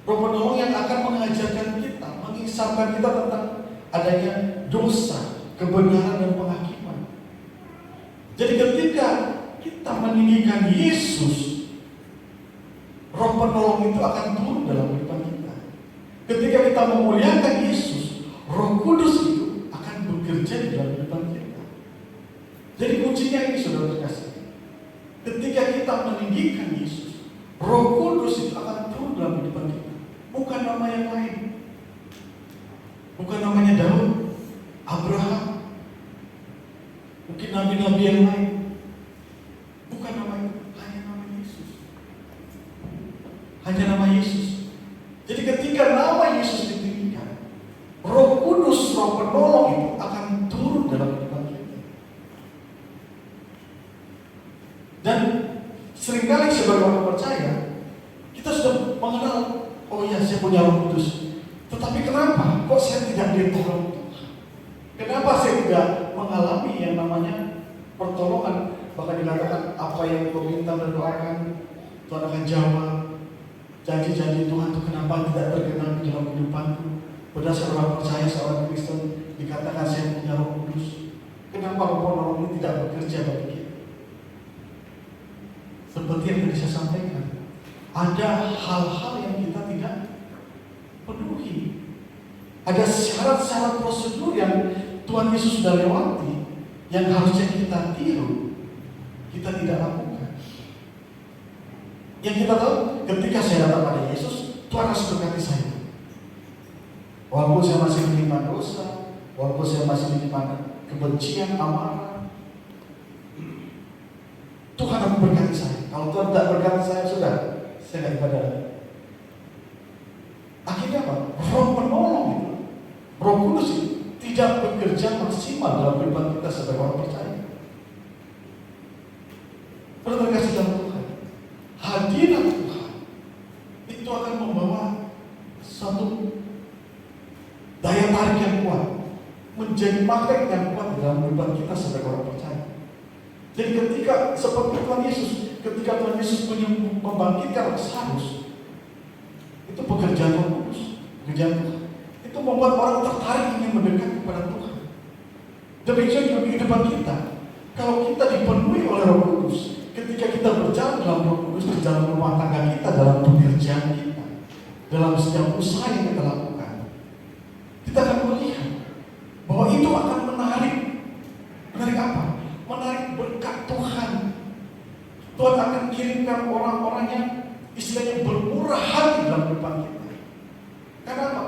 Roh penolong yang akan mengajarkan kita, mengisahkan kita tentang adanya dosa, kebenaran dan penghakiman. Jadi ketika kita meninggikan Yesus, roh penolong itu akan turun dalam kehidupan kita. Ketika kita memuliakan Yesus, Roh Kudus itu akan bekerja di dalam kehidupan kita. Jadi kuncinya ini saudara terkasih. Ketika kita meninggikan Yesus, Roh Kudus itu akan turun dalam kehidupan kita. Bukan nama yang lain. Bukan namanya Daud, Abraham, mungkin nabi-nabi yang lain. Bukan nama itu, hanya nama Yesus. Hanya nama Yesus. Jadi ketika nama Yesus ditinggikan, Roh Kudus, Roh penolong itu akan turun dalam kehidupan kita. Dan seringkali sebagai orang percaya, kita sudah mengenal, oh iya saya punya Roh Kudus. Tetapi kenapa? Kok saya tidak ditolong Tuhan? Kenapa saya tidak mengalami yang namanya pertolongan? Bahkan dikatakan apa yang kau minta dan doakan, Tuhan akan jawab. Janji-janji Tuhan itu kenapa tidak tergenapi dalam kehidupanku? Berdasar orang percaya seorang Kristen dikatakan saya punya Roh Kudus. Kenapa Roh penolong ini tidak bekerja bagi kita? Seperti yang tadi saya sampaikan, ada hal-hal yang kita tidak penuhi. Ada syarat-syarat prosedur yang Tuhan Yesus sudah lewati, yang harusnya kita tiru, kita tidak lakukan. Yang kita tahu, ketika saya datang pada Yesus, Tuhan harus berkati saya. Walaupun saya masih menyimpan dosa, walaupun saya masih menyimpan kebencian, amarah, Tuhan akan berkati saya. Kalau Tuhan tidak berkati saya, sudah, saya tidak ibadah lagi. Akhirnya apa? Roh Kudus tidak bekerja maksimal dalam kehidupan kita sebagai orang percaya. Perlu kasih dalam Tuhan, hadirat Tuhan itu akan membawa satu daya tarik yang kuat, menjadi magnet yang kuat dalam kehidupan kita sebagai orang percaya. Jadi ketika seperti Tuhan Yesus, ketika Tuhan Yesus membangkitkan Lazarus, itu pekerjaan Roh Kudus, pekerjaan Tuhan. Itu membuat orang tertarik ingin mendekat kepada Tuhan. Demikian juga di kehidupan kita. Kalau kita dipenuhi oleh Roh Kudus, ketika kita berjalan dalam Roh Kudus, di dalam rumah tangga kita, dalam pekerjaan kita, dalam setiap usaha yang kita lakukan, kita akan melihat bahwa itu akan menarik. Menarik apa? Menarik berkat Tuhan. Tuhan akan kirimkan orang-orang yang istilahnya bermurah hati dalam kehidupan kita. Karena apa?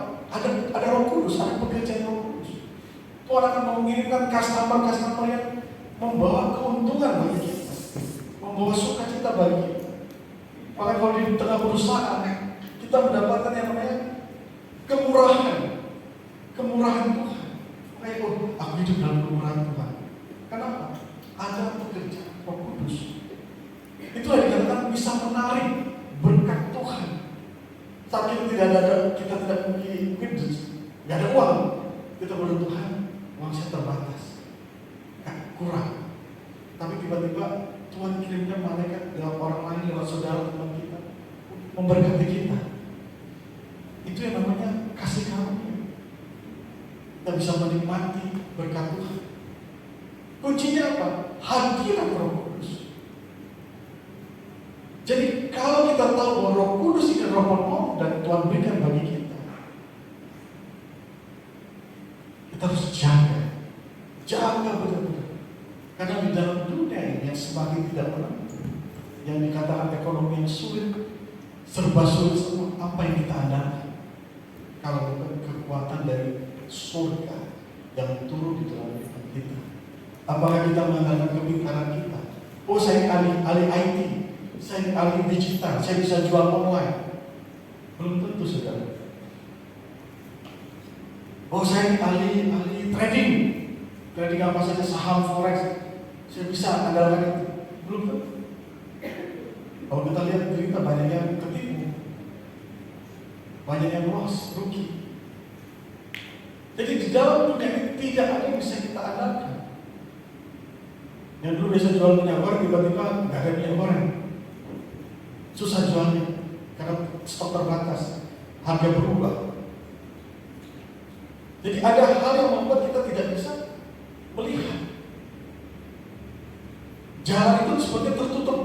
Ada Roh Kudus, ada pekerjaan Roh Kudus. Tuhan akan mengirimkan customer yang membawa keuntungan bagi kita, membawa sukacita bagi kita. Bahkan kalau di tengah perusahaan, kita mendapatkan yang namanya kemurahan Tuhan. Makanya aku hidup dalam kemurahan Tuhan. Kenapa? Ada pekerjaan Roh Kudus. Itulah dikatakan bisa menarik berkat Tuhan. Saat kita tidak mungkin nggak ada uang, kita berdoa, Tuhan, uang saya terbatas, kurang. Tapi tiba-tiba Tuhan kirimkan malaikat dalam orang lain, lewat saudara teman kita, memberkati kita. Itu yang namanya kasih karunia. Kita bisa menikmati berkat Tuhan. Kuncinya apa? Hadirat Roh Kudus. Jadi kalau kita tahu bahwa Roh Kudus ini Roh penolong dan Tuhan berikan bagi kita harus jaga benar-benar. Karena di dalam dunia ini yang semakin tidak menentu, yang dikatakan ekonomi yang sulit, serba sulit semua, apa yang kita andalkan? Kalau bukan kekuatan dari surga yang turun di dalam kehidupan kita. Apakah kita mengandalkan kepintaran kita? Oh, saya ahli IT, saya ahli digital, saya bisa jual online. Belum tentu, saudara. Oh, saya ahli trading apa saja, saham, forex, saya bisa andalkan itu. Belum tentu. Kalau kita lihat berita, banyak yang ketipu, banyak yang loss, rugi. Jadi di dalam dunia ini tidak ada yang bisa kita andalkan. Yang dulu biasa jual minyak goreng, tiba-tiba nggak ada minyak goreng, susah jualnya karena stok terbatas, harga berubah. Jadi ada hal yang membuat kita tidak bisa melihat. Jalan itu seperti tertutup.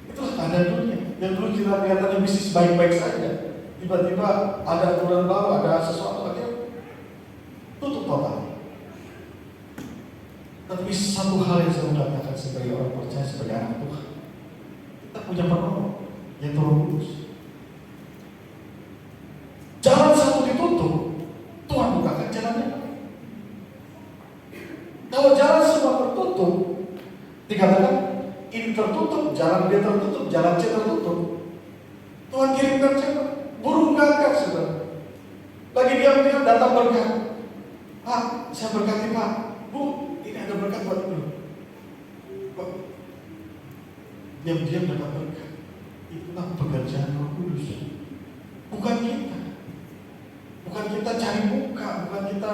Itulah keadaan dunia. Yang dulu kita kelihatannya bisnis baik-baik saja, tiba-tiba ada aturan baru, ada sesuatu lagi, tutup total. Tapi satu hal yang saya katakan sebagai orang percaya, sebagai anak Tuhan, kita punya penolong, yaitu Roh Kudus. Jalan satu ditutup, Tuhan bukakan jalannya. Kalau jalan semua tertutup, dikatakan ini tertutup, jalan B tertutup, jalan C tertutup. Tuhan kirimkan siapa? Burung gagak, saudara. Lagi diam-diam datang berkat. Pak, saya berkati Pak. Bu, ini ada berkat buat ibu. Diam-diam dapat berkat. Itulah pekerjaan Roh Kudus. Bukan kita. Bukan kita cari muka, bukan kita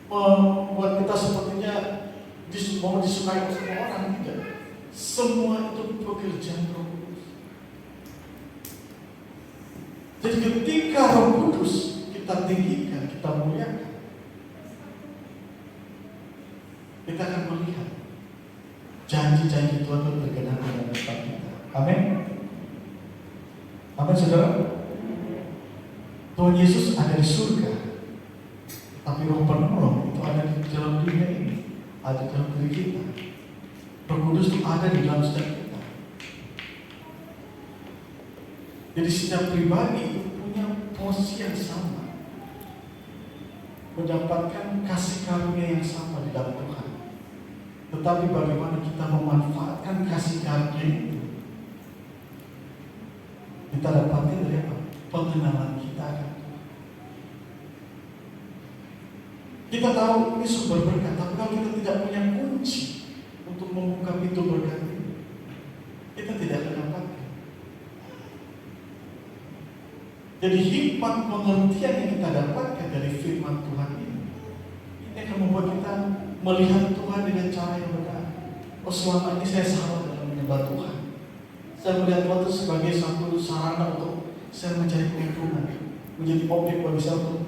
membuat kita sepertinya mau disukai semua orang, tidak. Semua itu pekerjaan Roh Kudus. Jadi ketika Roh Kudus kita tinggikan, kita muliakan, kita akan melihat janji-janji Tuhan itu tergenapi dalam kehidupan kita. Amin. Amin, saudara. Tuhan Yesus ada di surga, tapi Roh penolong itu ada di dalam dunia ini, ada di dalam diri kita. Roh Kudus itu ada di dalam setiap kita. Jadi setiap pribadi itu punya posisi yang sama, mendapatkan kasih karunia yang sama di dalam Tuhan. Tetapi bagaimana kita memanfaatkan kasih karunia itu, kita dapatkan dari apa? Pengenalan kita akan Tuhan. Kita tahu ini sumber berkat, tapi kalau kita tidak punya kunci untuk membuka pintu berkat ini, kita tidak akan dapatkan. Jadi hikmat pengertian yang kita dapatkan dari firman Tuhan ini akan membuat kita melihat Tuhan dengan cara yang benar. Oh, selama ini saya salah dalam menyembah Tuhan. Saya melihat Tuhan itu sebagai satu sarana untuk saya mencari keuntungan, menjadi objek bagi saya untuk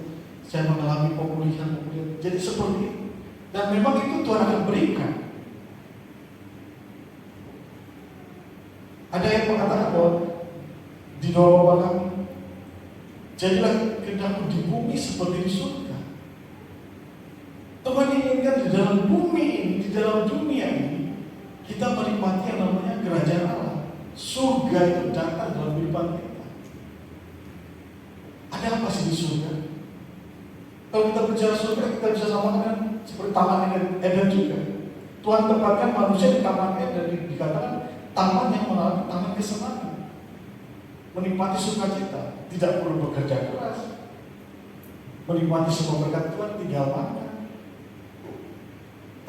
saya mengalami pemulihan. Jadi seperti itu. Dan memang itu Tuhan akan berikan. Ada yang mengatakan bahwa di doa kami, jadilah kehendakmu di bumi seperti di surga. Tuhan inginkan di dalam bumi ini, di dalam dunia ini, kita menikmati yang namanya kerajaan Allah. Surga itu datang dalam kehidupan kita. Ada apa sih di surga? Kalau kita bicara surga, kita bisa samakan dengan seperti Taman Eden juga. Tuhan tempatkan manusia di Taman Eden, dikatakan taman yang mengalami taman kesenangan, menikmati sukacita, tidak perlu bekerja keras, menikmati semua berkat Tuhan, tinggal makan.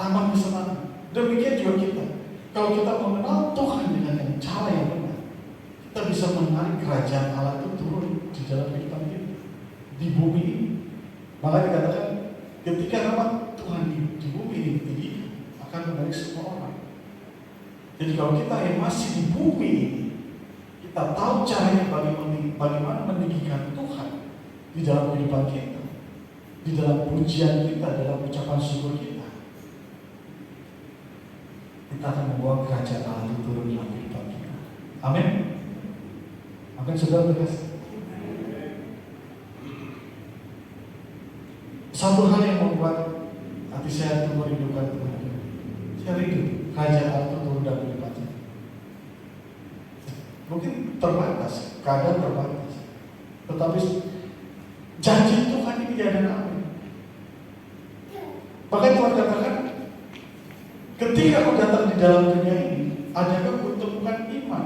Taman kesenangan. Demikian juga kita. Kalau kita mengenal Tuhan dengan cara yang benar, kita bisa menarik kerajaan Allah itu turun di dalam kehidupan kita di bumi ini. Maka dikatakan ketika nama Tuhan di bumi ini tinggi, akan menarik semua orang. Jadi kalau kita yang masih di bumi ini, kita tahu caranya bagaimana meninggikan Tuhan di dalam kehidupan kita, di dalam pujian kita, dalam ucapan syukur kita, kita akan membawa kerajaan Allah itu turun dalam kehidupan kita. Amin. Amin, saudara berkasih. Satu hal yang membuat hati saya itu merindukan Tuhan. Saya rindu kerajaan Allah itu turun dalam kehidupan kita. Mungkin terbatas, keadaan terbatas, tetapi janji Tuhan ini ya dan amin. Bahkan Tuhan katakan, ketika aku datang di dalam dunia ini, adakah aku temukan iman?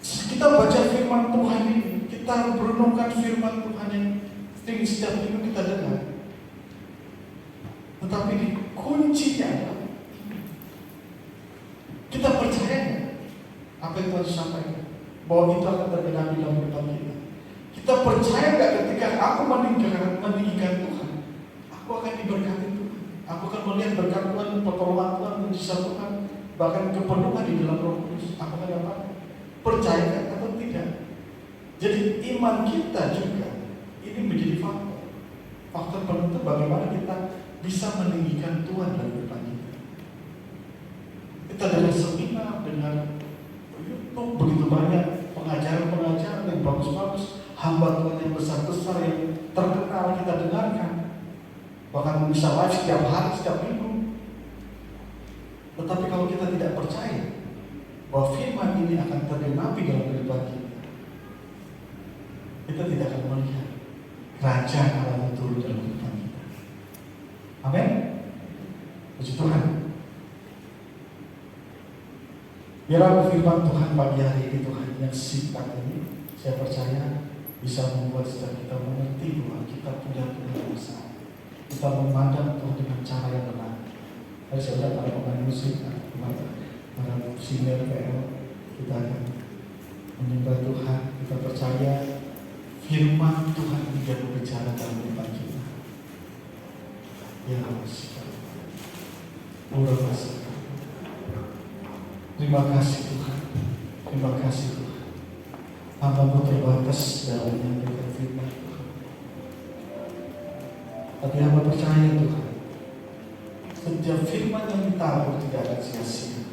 Kita baca firman Tuhan ini, kita merenungkan firman Tuhan yang setiap minggu kita dengar. Tetapi di kuncinya adalah kita percaya apa yang Tuhan sampaikan, bahwa itu akan tergenapi dalam kehidupan kita. Kita percaya nggak ketika aku meninggikan Tuhan, aku akan diberkati Tuhan. Aku akan melihat berkat Tuhan, pertolongan Tuhan, mujizat Tuhan, bahkan kepenuhan di dalam Roh Kudus. Aku akan dapat. Percaya atau tidak? Jadi iman kita juga ini menjadi faktor penentu bagaimana kita bisa meninggikan Tuhan dalam kehidupan kita. Kita dengan seminar, dengan YouTube begitu banyak pengajaran-pengajaran yang bagus-bagus, hamba Tuhan yang besar-besar yang terkenal kita dengarkan, bahkan bisa live setiap hari, setiap minggu. Tetapi kalau kita tidak percaya bahwa firman ini akan tergenapi dalam kehidupan kita, kita tidak akan melihat kerajaan Allah turun dalam kehidupan kita. Amin. Puji Tuhan. Biarlah firman Tuhan pagi hari ini, Tuhan yang singkat ini, saya percaya bisa membuat setiap kita mengerti bahwa kita punya Tuhan yang besar. Kita memandang Tuhan dengan cara yang benar. Hari saudara para pemain musik, para senior PL, kita akan menyembah Tuhan. Kita percaya firman Tuhan juga berbicara dalam kehidupan kita. Ya Allah, terima kasih Tuhan. Terima kasih Tuhan. Hamba-Mu terbatas dalam menyampaikan firman Tuhan. Tapi hamba percaya Tuhan, setiap firman yang ditaruh tidak akan sia-sia.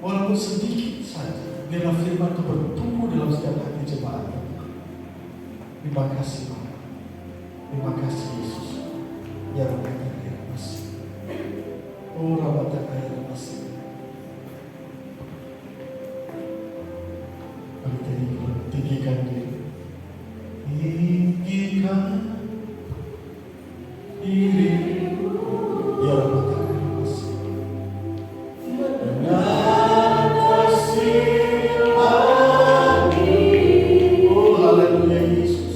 Walaupun sedikit saja, biarlah firman itu bertumbuh dalam setiap hati jemaat. Terima kasih Tuhan. Terima kasih Yesus. Ya Rabbi kaya masih. Oh Rabbi kaya masih. Tinggikan diri. Tinggikan diri. Ya Rabbi kaya masih. Dengan kasih lagi. Oh haleluya Yesus.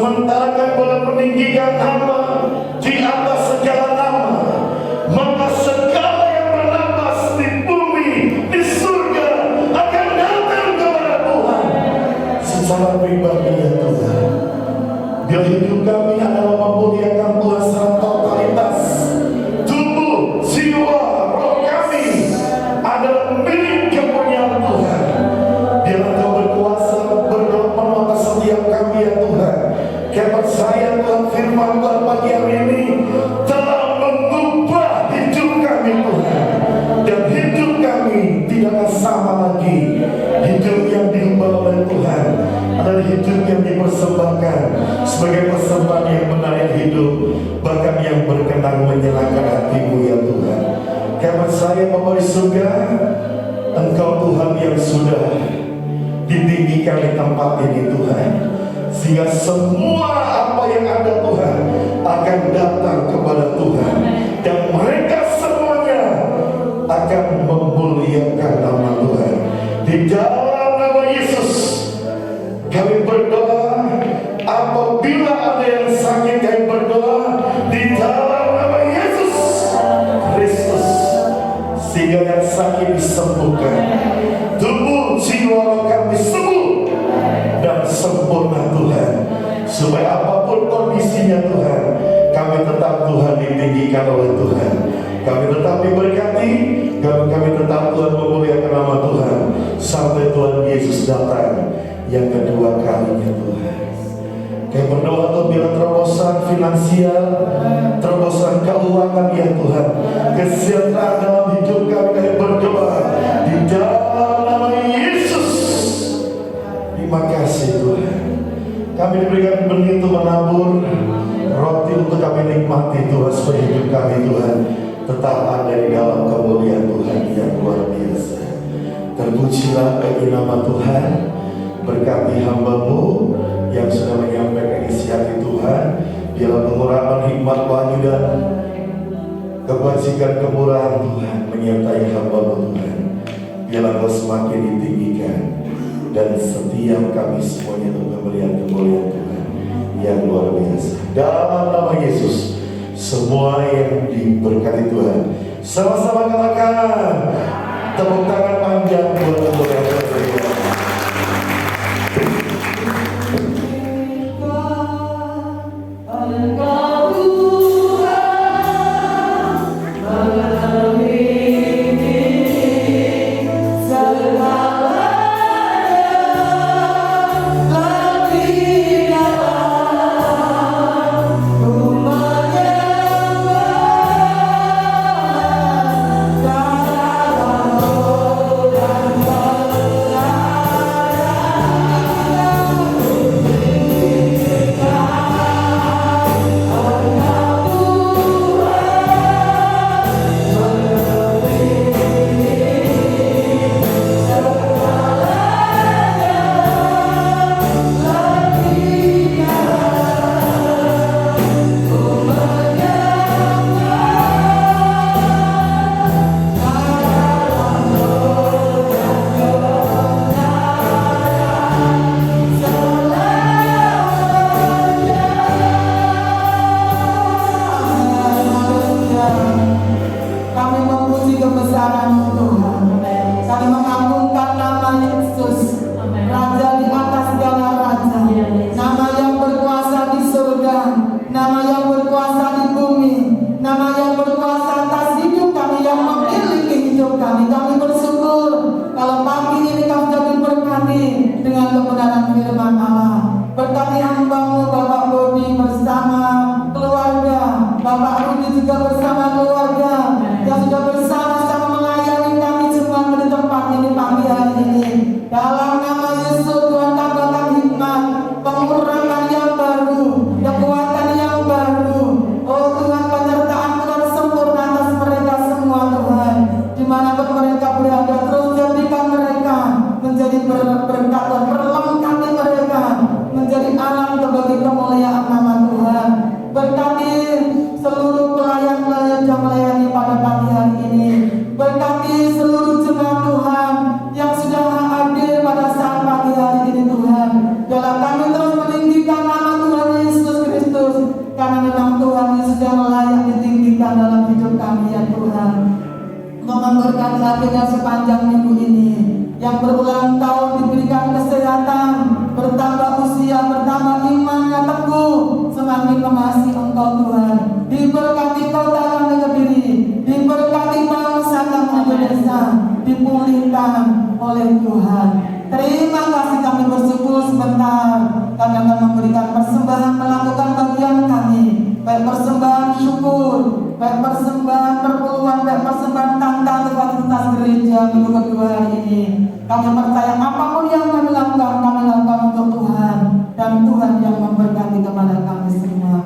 sementara kami boleh meninggikan nama di atas segala nama, maka segala yang bernapas di bumi, di surga akan datang kepada Tuhan secara pribadi ya Tuhan. Biar hidup kami adalah memuliakan Tuhan secara totalitas. Tubuh, jiwa, roh kami adalah milik kepunyaan Tuhan. Biar Engkau berkuasa berdoa atas setiap kami ya Tuhan. Kami percaya Tuhan, firman Tuhan pagi hari ini telah mengubah hidup kami Tuhan. Dan hidup kami tidaklah sama lagi. Hidup yang diubah oleh Tuhan adalah hidup yang dipersembahkan sebagai persembahan yang menarik hidup, bahkan yang berkenan menyenangkan hatimu ya Tuhan. Kami percaya Bapa di surga, Engkau Tuhan yang sudah ditinggikan di tempat ini Tuhan, sehingga semua apa yang ada Tuhan akan datang kepada Tuhan, dan mereka semuanya akan memuliakan nama Tuhan. Di dalam nama Yesus kami berdoa. Apabila ada yang sakit, kami berdoa di dalam nama Yesus Kristus, sehingga yang sakit disembuhkan, tubuh jiwa roh kami sembuh dan sempurna Tuhan, supaya apapun kondisinya Tuhan, kami tetap Tuhan ditinggikan oleh Tuhan, kami tetap diberkati, kami tetap Tuhan memuliakan nama Tuhan sampai Tuhan Yesus datang yang kedua kalinya Tuhan. Kami berdoa untuk bila terobosan finansial, terobosan keuangan ya Tuhan, kesejahteraan dalam hidup kami, kami berdoa di dalam nama Yesus. Terima kasih Tuhan. Kami diberikan benih untuk menabur, roti untuk kami nikmati Tuhan, supaya hidup kami Tuhan tetap ada di dalam kemuliaan Tuhan yang luar biasa. Terpujilah bagi nama Tuhan. Berkati hamba-Mu yang sudah menyampaikan isi hati Tuhan. Biarlah pengurapan hikmat wahyu dan kebajikan kemurahan Tuhan menyertai hamba-Mu Tuhan. Biarlah Engkau semakin ditinggikan, dan setiap kami semuanya untuk melihat kemuliaan Tuhan yang luar biasa. Dalam nama Yesus, semua yang diberkati Tuhan, sama-sama katakan tepuk tangan panjang buat kemuliaan Tuhan. Bye. memberkati hatinya sepanjang minggu ini. Yang berulang tahun diberikan kesehatan, bertambah usia, bertambah imannya teguh, semakin mengasihi Engkau Tuhan. Diberkati kota kami Kediri, diberkati bangsa kami Indonesia, dipulihkan oleh Tuhan. Terima kasih, kami bersyukur sebentar. Kami akan memberikan persembahan, melakukan bagian kami, baik persembahan syukur, baik persembahan perpuluhan, baik persembahan tanggal fasilitas gereja minggu kedua hari ini. Kami percaya apapun yang kami lakukan untuk Tuhan, dan Tuhan yang memberkati kepada kami semua.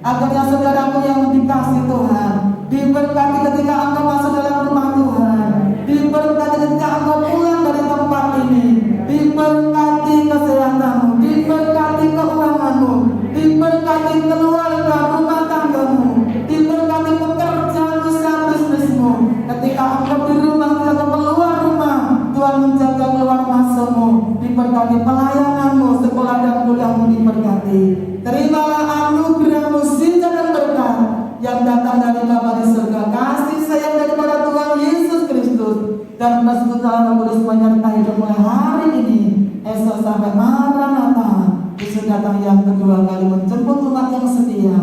Akhirnya saudaraku yang dikasih Tuhan, diberkati ketika engkau masuk dalam rumah Tuhan, diberkati ketika engkau pulang dari tempat ini, diberkati kesehatanmu, diberkati keuanganmu, diberkati keluarga rumah tanggamu, diberkati pekerjaan usaha bisnismu. Ketika engkau di rumah, ketika keluar rumah, Tuhan menjaga keluar masukmu, diberkati pelayananmu, sekolah dan kuliahmu diberkati. Terimalah anugerah mukjizat dan berkat yang datang dari Bapa di surga, kasih sayang daripada Tuhan Yesus Kristus, dan persekutuan Roh Kudus menyertai mulai hari ini, esok sampai Maranatha, Yesus datang yang kedua kali menjemput umat yang setia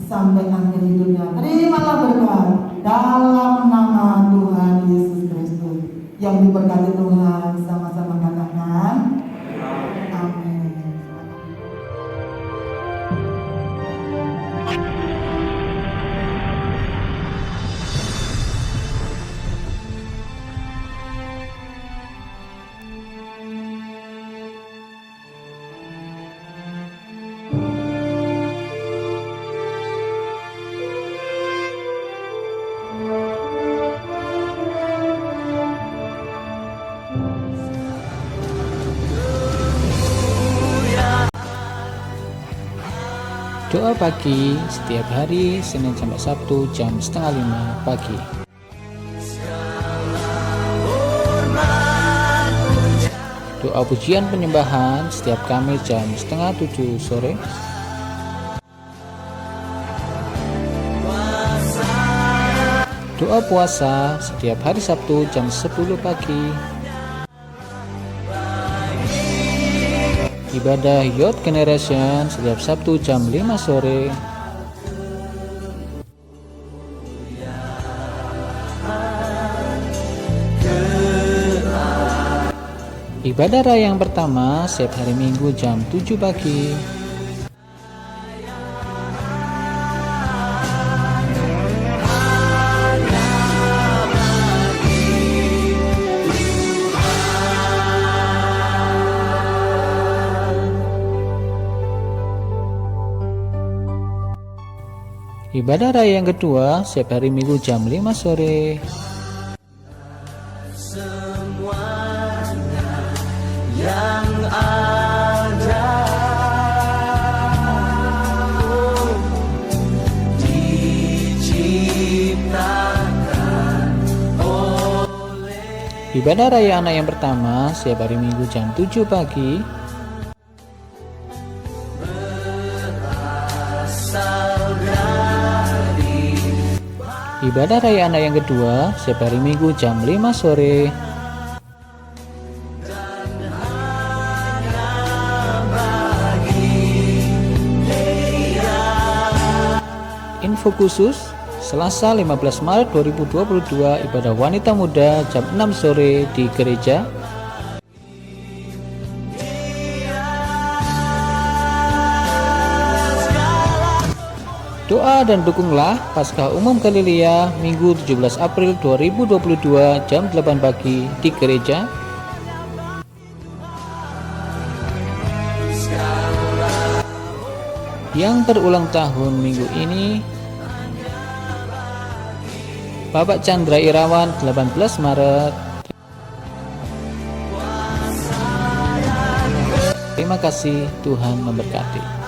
sampai akhir hidupnya. Terimalah berkat dalam nama Tuhan Yesus Kristus. Yang diberkati Tuhan, sama-sama katakan amin. Doa pagi setiap hari Senin sampai Sabtu jam 4:30 pagi. Doa pujian penyembahan setiap Kamis jam 6:30 sore. Doa puasa setiap hari Sabtu jam 10 pagi. Ibadah Youth Generation setiap Sabtu jam 5 sore. Ibadah raya yang pertama setiap hari Minggu jam 7 pagi. Ibadah raya yang kedua setiap hari Minggu jam 5 sore. Ibadah raya anak yang pertama setiap hari Minggu jam 7 pagi. Ibadah raya anak yang kedua setiap hari Minggu jam 5 sore. Info khusus Selasa 15 Maret 2022 ibadah wanita muda jam 6 sore di gereja. Doa dan dukunglah Paskah Umum Galilea Minggu 17 April 2022 jam 8 pagi di gereja. Yang berulang tahun minggu ini Bapak Chandra Irawan 18 Maret. Terima kasih, Tuhan memberkati.